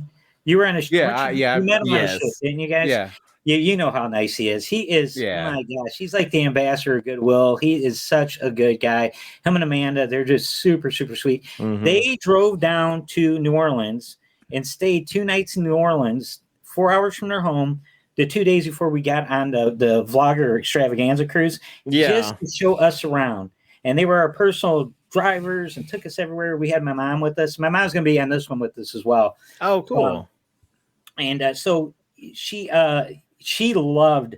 You were on a ship. You met him on a ship, didn't you guys? Yeah. You know how nice he is. He is. Oh my gosh, he's like the ambassador of goodwill. He is such a good guy. Him and Amanda, they're just super, super sweet. Mm-hmm. They drove down to New Orleans and stayed 2 nights in New Orleans, 4 hours from their home, the 2 days before we got on the Vlogger Extravaganza cruise, just to show us around. And they were our personal drivers and took us everywhere. We had my mom with us. My mom's going to be on this one with us as well. Oh, cool. So she loves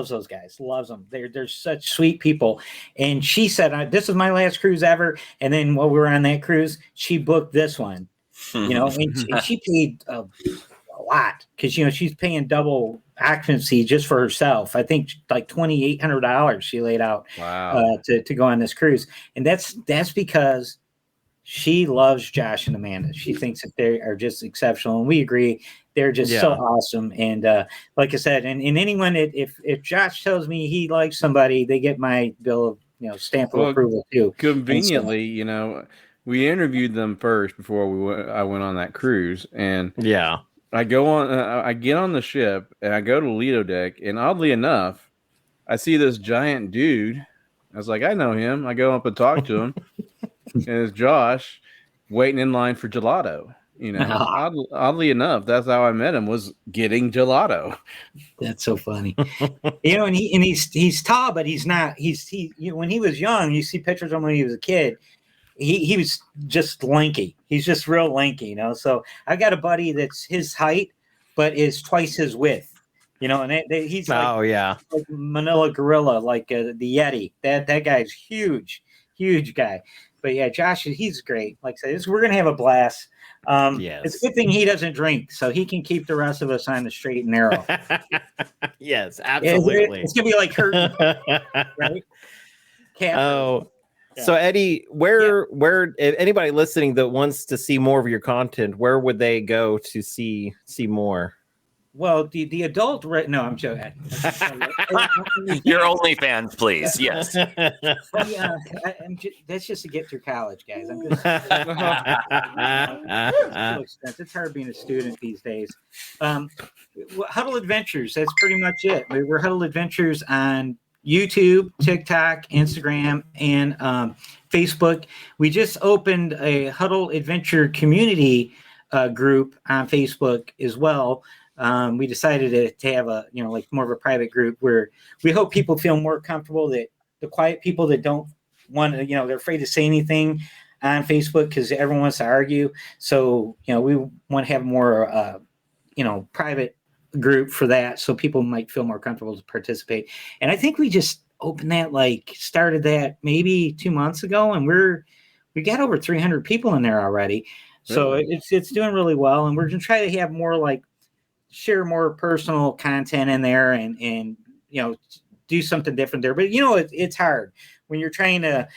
those guys. Loves them. They're such sweet people. And she said, "This is my last cruise ever." And then while we were on that cruise, she booked this one. And she paid a lot because she's paying double occupancy just for herself. I think like $2,800 she laid out to go on this cruise, and that's because she loves Josh and Amanda. She thinks that they are just exceptional, and we agree. They're just so awesome. And like I said, and anyone, if Josh tells me he likes somebody, they get my bill of stamp of approval too. Conveniently, we interviewed them first before I went on that cruise, and I go on. I get on the ship and I go to Lido deck, and oddly enough, I see this giant dude. I was like, I know him. I go up and talk to him, and it's Josh waiting in line for gelato. Oddly enough, that's how I met him, was getting gelato. That's so funny. And he's tall, but he's not. When he was young, you see pictures of him when he was a kid. He was just lanky. He's just real lanky, So I got a buddy that's his height, but is twice his width, And he's like Manila gorilla, like the Yeti. That guy's huge guy. But yeah, Josh, he's great. Like I said, we're gonna have a blast. It's a good thing he doesn't drink, so he can keep the rest of us on the straight and narrow. Yes, absolutely. It's gonna be like curtain, right? So Eddy, where if anybody listening that wants to see more of your content, where would they go to see more? Well, the adult, no, I'm joking. Your OnlyFans, please. Yes. That's just to get through college, guys. I'm just it's hard being a student these days. Huddle Adventures. That's pretty much it. We're Huddle Adventures on YouTube, TikTok, Instagram, and Facebook. We just opened a Huddle Adventure community group on Facebook as well. We decided to have a more of a private group where we hope people feel more comfortable, that the quiet people that don't want to, they're afraid to say anything on Facebook because everyone wants to argue. So we want to have more private group for that, so people might feel more comfortable to participate. And I think we just opened that, started that maybe 2 months ago, and we got over 300 people in there already. So it's doing really well, and we're gonna try to have more share more personal content in there and do something different there. But it's hard when you're trying to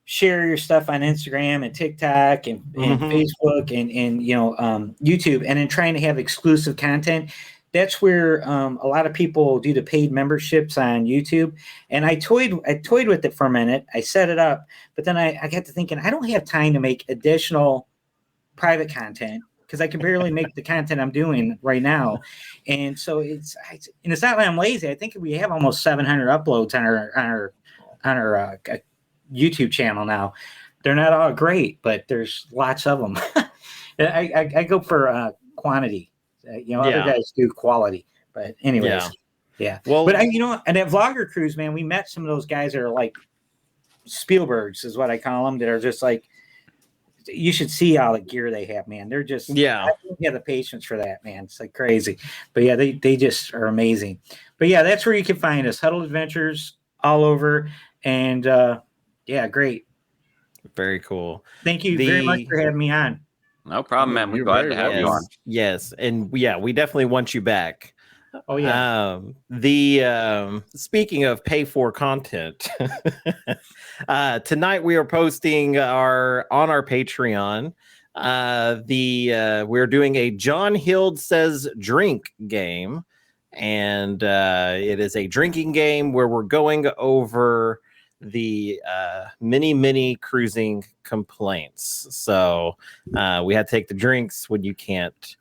share your stuff on Instagram and TikTok and Facebook and YouTube, and then trying to have exclusive content. That's where a lot of people do the paid memberships on YouTube. And I toyed with it for a minute. I set it up, but then I got to thinking, I don't have time to make additional private content because I can barely make the content I'm doing right now. And so it's not like I'm lazy. I think we have almost 700 uploads on our YouTube channel now. They're not all great, but there's lots of them. I go for quantity. Other guys do quality, but anyways, Well, but and at Vlogger Cruise, man, we met some of those guys that are like Spielbergs, is what I call them. That are just like, you should see all the gear they have, man. They're just I don't have the patience for that, man. It's like crazy, but they just are amazing. But that's where you can find us, Huddle Adventures, all over, and great. Very cool. Thank you very much for having me on. No problem, man. We're glad to have you on. Yes, and we definitely want you back. Oh yeah. Speaking of pay for content, tonight we are posting on our Patreon. We're doing a John Hild Says Drink game, and it is a drinking game where we're going over the many cruising complaints. So we had to take the drinks when you can't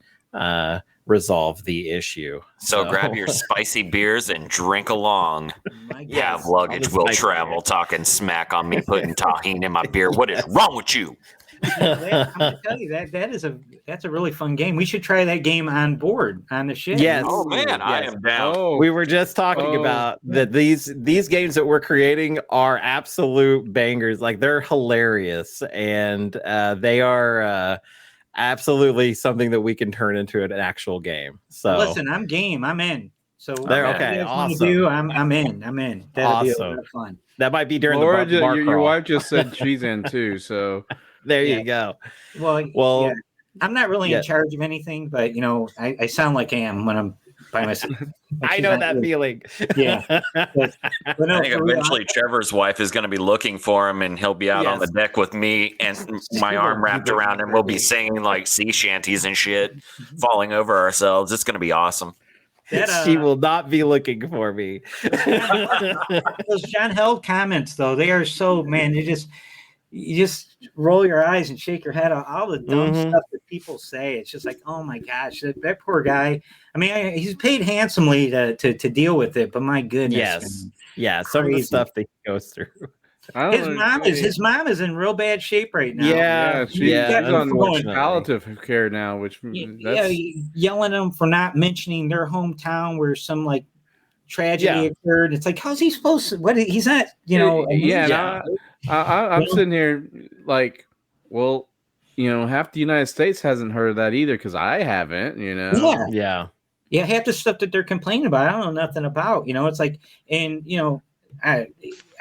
resolve the issue. So grab your spicy beers and drink along. You have luggage will travel, talking smack on me, putting tahini in my beer. What is wrong with you? I'm gonna tell you that's a really fun game. We should try that game on board on the ship. Yes. Oh man, I am down. We were just talking about that these games that we're creating are absolute bangers. Like they're hilarious, and they are absolutely something that we can turn into an actual game. So listen, I'm game. I'm in. So there, okay, awesome. I'm in. That'll be a lot of fun. That might be during Laura, the bar your wife just said she's in too. So there you go. Well, yeah. I'm not really in charge of anything, but I sound like I am when I'm by myself. I know that feeling. Yeah. But no, I think eventually Trevor's wife is going to be looking for him, and he'll be out on the deck with me and my arm wrapped around him. We'll be singing like sea shanties and shit, falling over ourselves. It's going to be awesome. She will not be looking for me. Those John Held comments, though, they are so, man, you just roll your eyes and shake your head. All the dumb stuff that people say. It's just like, oh my gosh, that poor guy. I mean, he's paid handsomely to deal with it, but my goodness. Yes. Yeah. Some of the stuff that he goes through. His mom is in real bad shape right now. Yeah, she's on palliative care now, which yelling at them for not mentioning their hometown where some like tragedy occurred. It's like, how's he supposed to? What? He's not, I'm sitting here like, well, half the United States hasn't heard of that either because I haven't. Yeah, half the stuff that they're complaining about, I don't know nothing about. It's like, and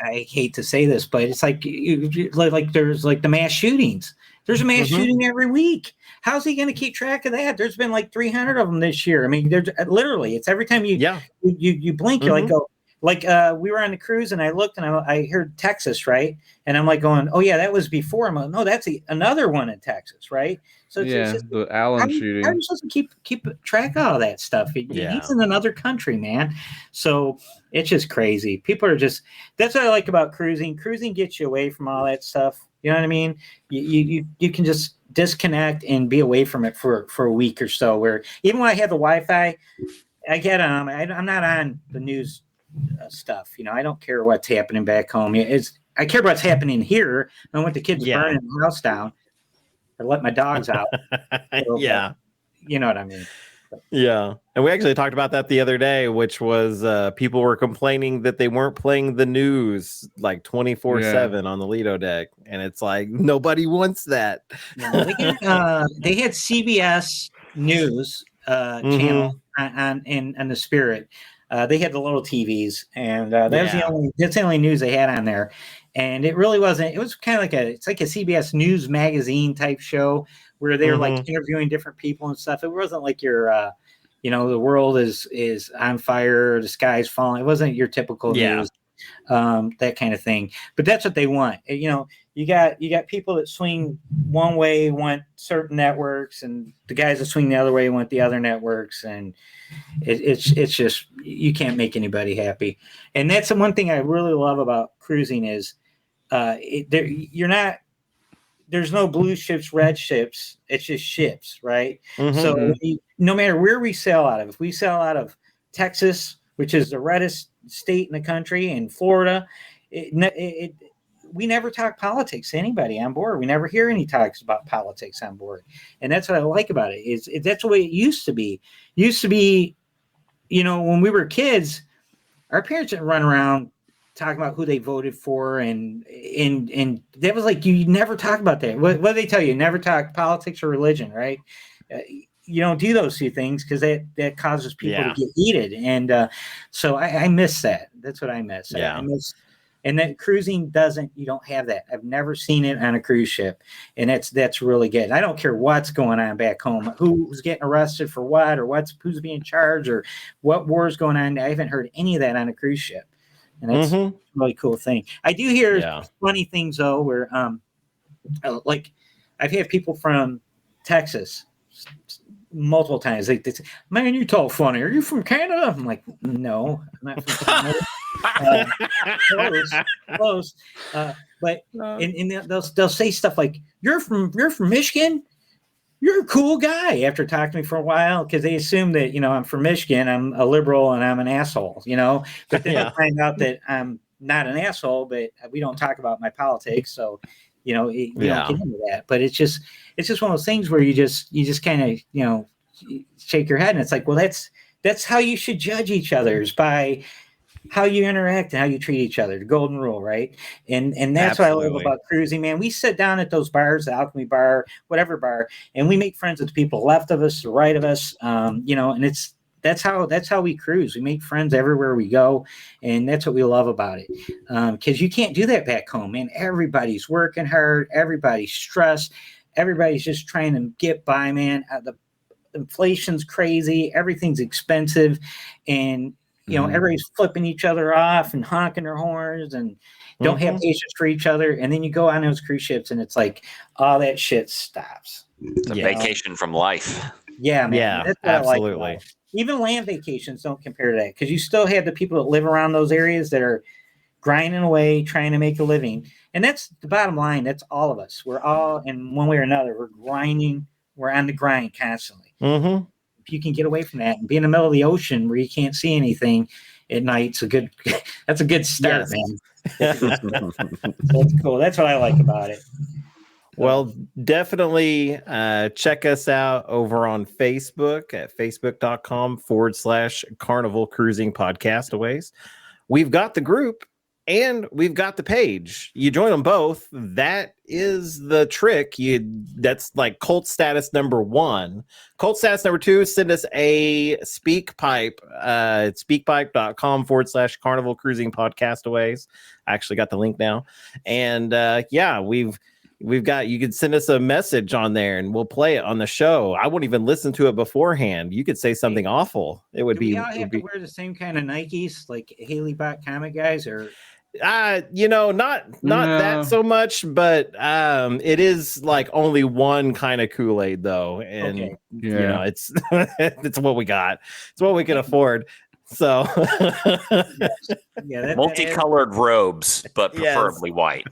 I hate to say this, but it's like there's like the mass shootings. There's a mass shooting every week. How's he going to keep track of that? There's been like 300 of them this year. I mean, there's literally, it's every time you blink, you're like, oh, like we were on the cruise and I looked and I heard Texas, right? And I'm like going, oh yeah, that was before. I'm like, no, that's another one in Texas, right? So it's just, the Allen shooting. How are you supposed to keep track of all that stuff? He's in another country, man. So it's just crazy. People are just, that's what I like about cruising. Cruising gets you away from all that stuff. You know what I mean? You can just disconnect and be away from it for a week or so. Where even when I have the Wi-Fi, I get I'm not on the news stuff. I don't care what's happening back home. I care what's happening here. I want the kids burning the house down or let my dogs out. Yeah. You know what I mean? Yeah. And we actually talked about that the other day, which was people were complaining that they weren't playing the news like 24/7 on the Lido deck. And it's like, nobody wants that. No, they had CBS News channel on the Spirit. They had the little TVs, and that's the only news they had on there. And it really wasn't. It was kind of like it's like a CBS News magazine type show where they're like interviewing different people and stuff. It wasn't like your, the world is on fire, the sky's falling. It wasn't your typical news, that kind of thing. But that's what they want. You got people that swing one way want certain networks, and the guys that swing the other way want the other networks, and it's just, you can't make anybody happy. And that's the one thing I really love about cruising is there's no blue ships, red ships. It's just ships, right? So no matter where we sail out of, if we sail out of Texas, which is the reddest state in the country, and Florida, we never talk politics to anybody on board. We never hear any talks about politics on board. And that's what I like about it. That's the way it used to be. When we were kids, our parents didn't run around talking about who they voted for. And that was like, you never talk about that. What do they tell you? Never talk politics or religion, right? You don't do those two things because that causes people to get heated. And so I miss that. That's what I miss. I miss. And then cruising you don't have that. I've never seen it on a cruise ship. And that's really good. I don't care what's going on back home, who's getting arrested for what, or who's being charged, or what war is going on. I haven't heard any of that on a cruise ship. And that's a really cool thing. I do hear funny things though, where like I've had people from Texas multiple times. They say, man, you talk funny. Are you from Canada? I'm like, no, I'm not from Canada. Close. But they'll say stuff like, you're from Michigan? You're a cool guy, after talking to me for a while, because they assume that, I'm from Michigan, I'm a liberal and I'm an asshole, but then they find out that I'm not an asshole, but we don't talk about my politics. So, You know, you don't get into that, but it's just one of those things where you just kind of, you know, shake your head, and it's like, well, that's how you should judge each other, is by how you interact and how you treat each other. The golden rule, right? And that's Absolutely. What I love about cruising, man. We sit down at those bars, the Alchemy Bar, whatever bar, and we make friends with the people left of us, the right of us. You know, and that's how we cruise. We make friends everywhere we go, and that's what we love about it. Because you can't do that back home, man. Everybody's working hard, everybody's stressed, everybody's just trying to get by, man. The inflation's crazy, everything's expensive, and you know, everybody's flipping each other off and honking their horns and don't have patience for each other. And then you go on those cruise ships, and it's like all that shit stops. It's a vacation from life. Yeah, man. Yeah, that's what absolutely. I like. Even land vacations don't compare to that, because you still have the people that live around those areas that are grinding away, trying to make a living. And that's the bottom line. That's all of us. We're all, in one way or another, we're grinding. We're on the grind constantly. Mm-hmm. If you can get away from that and be in the middle of the ocean where you can't see anything at night, that's a good start, man. That's cool. That's what I like about it. Well, definitely check us out over on Facebook at facebook.com/Carnival Cruising Podcastaways. We've got the group and we've got the page. You join them both. That is the trick. That's like cult status number 1. Cult status number 2, send us a speak pipe. It's speakpipe.com/Carnival Cruising Podcastaways. I actually got the link now. And we've got, you could send us a message on there and we'll play it on the show. I wouldn't even listen to it beforehand. You could say something awful. It would be. We all have to wear the same kind of Nikes like Haley Bot comic guys, or not that so much, but it is like only one kind of Kool-Aid though, and you know, it's it's what we got. It's what we can afford. So multicolored robes, but preferably white.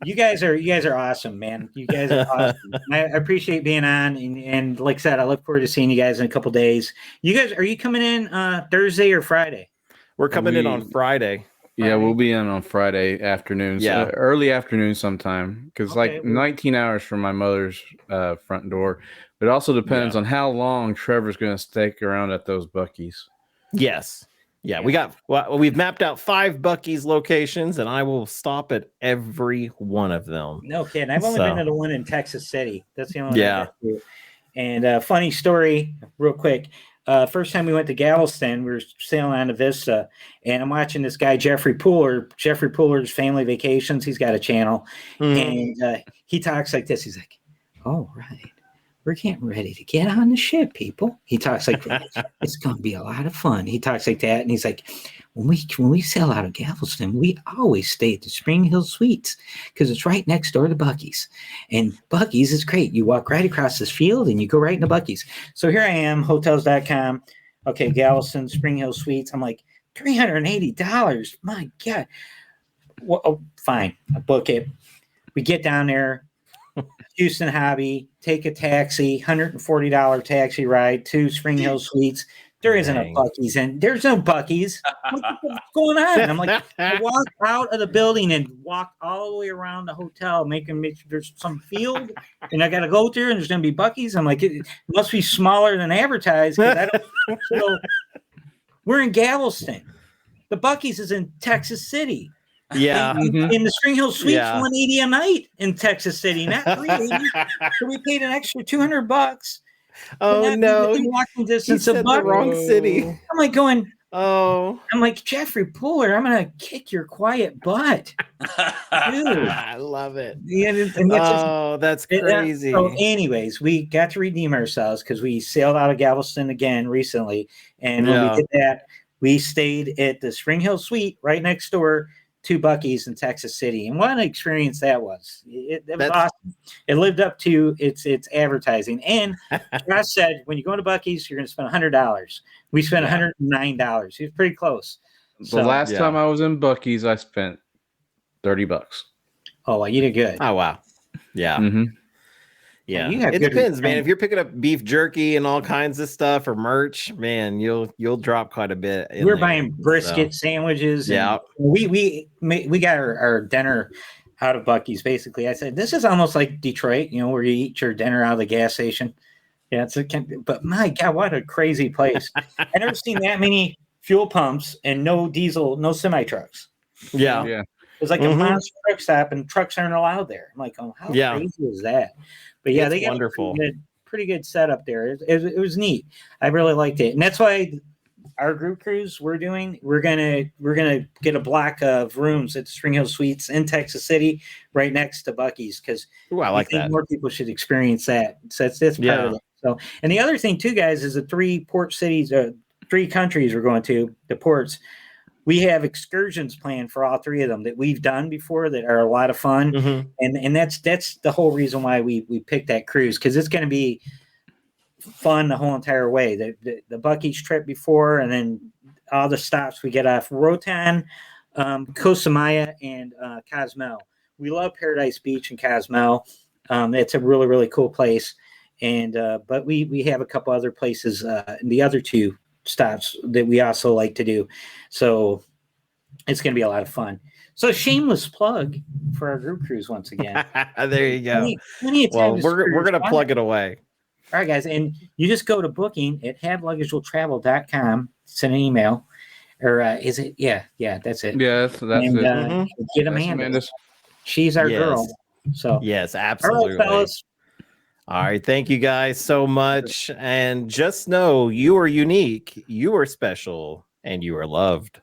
You guys are awesome, man. You guys are awesome. I appreciate being on, and like I said, I look forward to seeing you guys in a couple days. You guys, are you coming in Thursday or Friday? We're coming in on Friday. Yeah, we'll be in on Friday afternoons. Yeah, early afternoon sometime, because 19 hours from my mother's front door. But it also depends on how long Trevor's going to stick around at those Buc-ee's. Yes. Yeah, we've mapped out 5 Buc-ee's locations, and I will stop at every one of them. No kidding. I've only been to the one in Texas City. That's the only one I've been to. And funny story, real quick. First time we went to Galveston, we were sailing on the Vista, and I'm watching this guy, Jeffrey Pooler's Family Vacations. He's got a channel, and he talks like this. He's like, "Oh, right. We're getting ready to get on the ship, people." He talks like, "It's going to be a lot of fun." He talks like that, and he's like, when we sail out of Galveston, we always stay at the Spring Hill Suites because it's right next door to Buc-ee's. And Buc-ee's is great. You walk right across this field, and you go right into Buc-ee's. So here I am, hotels.com. Okay, Galveston, Spring Hill Suites. I'm like, $380. My God. Well, oh, fine. I book it. We get down there. Houston Hobby, take a taxi, $140 taxi ride to Spring Hill Suites. There isn't a Buc-ee's, and there's no Buc-ee's. What's going on? And I'm like, I walk out of the building and walk all the way around the hotel, making sure there's some field, and I got to go there, and there's going to be Buc-ee's. I'm like, it must be smaller than advertised. So we're in Galveston. The Buc-ee's is in Texas City. Yeah, in the Spring Hill Suites, $180 a night in Texas City, not $380. So we paid an extra $200. Oh no! Walking distance of the wrong city. I'm like going. Oh, I'm like, Jeffrey Pooler, I'm gonna kick your quiet butt, dude. I love it. Yeah, that's crazy. So, anyways, we got to redeem ourselves because we sailed out of Galveston again recently, and when we did that, we stayed at the Spring Hill Suite right next door to Buc-ee's in Texas City, and what an experience that was. It was awesome. It lived up to its advertising. And Josh said, when you go to Buc-ee's, you're going to spend $100. We spent $109. He was pretty close. The last time I was in Buc-ee's, I spent $30. Oh, well, you did good. Oh, wow. Yeah. Mm-hmm. Yeah, it depends, man. If you're picking up beef jerky and all kinds of stuff or merch, man, you'll drop quite a bit. We're buying brisket sandwiches. Yeah, we got our dinner out of Buc-ee's. Basically, I said, this is almost like Detroit, where you eat your dinner out of the gas station. Yeah, but my God, what a crazy place. I've never seen that many fuel pumps and no diesel, no semi-trucks. Yeah. It's like a monster truck stop and trucks aren't allowed there. I'm like, oh, how crazy is that? But yeah, they got wonderful. Pretty good setup there. It was neat. I really liked it. And that's why our group cruise we're gonna get a block of rooms at Spring Hill Suites in Texas City, right next to Buc-ee's, because I like that. More people should experience that. So that's part of it. So, and the other thing too, guys, is the 3 port cities, 3 countries we're going to, the ports. We have excursions planned for all 3 of them that we've done before that are a lot of fun, and that's the whole reason why we picked that cruise, because it's going to be fun the whole entire way. The Buc-ee's trip before, and then all the stops we get off Roatan, Costa Maya, and Cozumel. We love Paradise Beach and Cozumel. It's a really, really cool place. And but we have a couple other places in the other 2 stops that we also like to do. So it's going to be a lot of fun. So shameless plug for our group cruise once again. There you go. Plenty of time we're going to plug it away. All right, guys. And you just go to booking at haveluggagewill.com, send an email, or is it? Yeah, that's it. Yeah, that's it. Get Amanda. She's our girl. So yes, absolutely. All right, fellas. All right, thank you guys so much. And just know you are unique, you are special, and you are loved.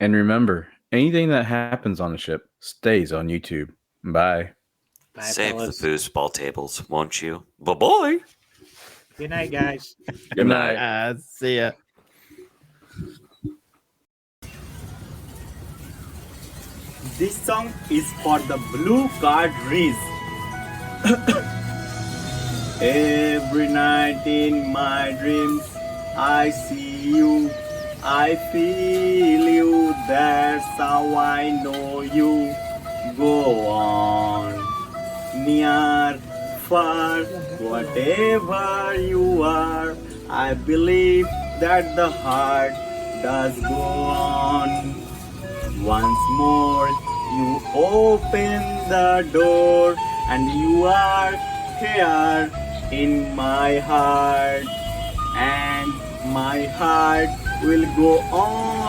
And remember, anything that happens on the ship stays on YouTube. Bye. Bye, Save fellas. the foosball tables, won't you? Bye-bye. Good night, guys. Good night. See ya. This song is for the blue card reads. Every night in my dreams, I see you, I feel you, that's how I know you. Go on, near, far, whatever you are, I believe that the heart does go on. Once more, you open the door, and you are here in my heart, and my heart will go on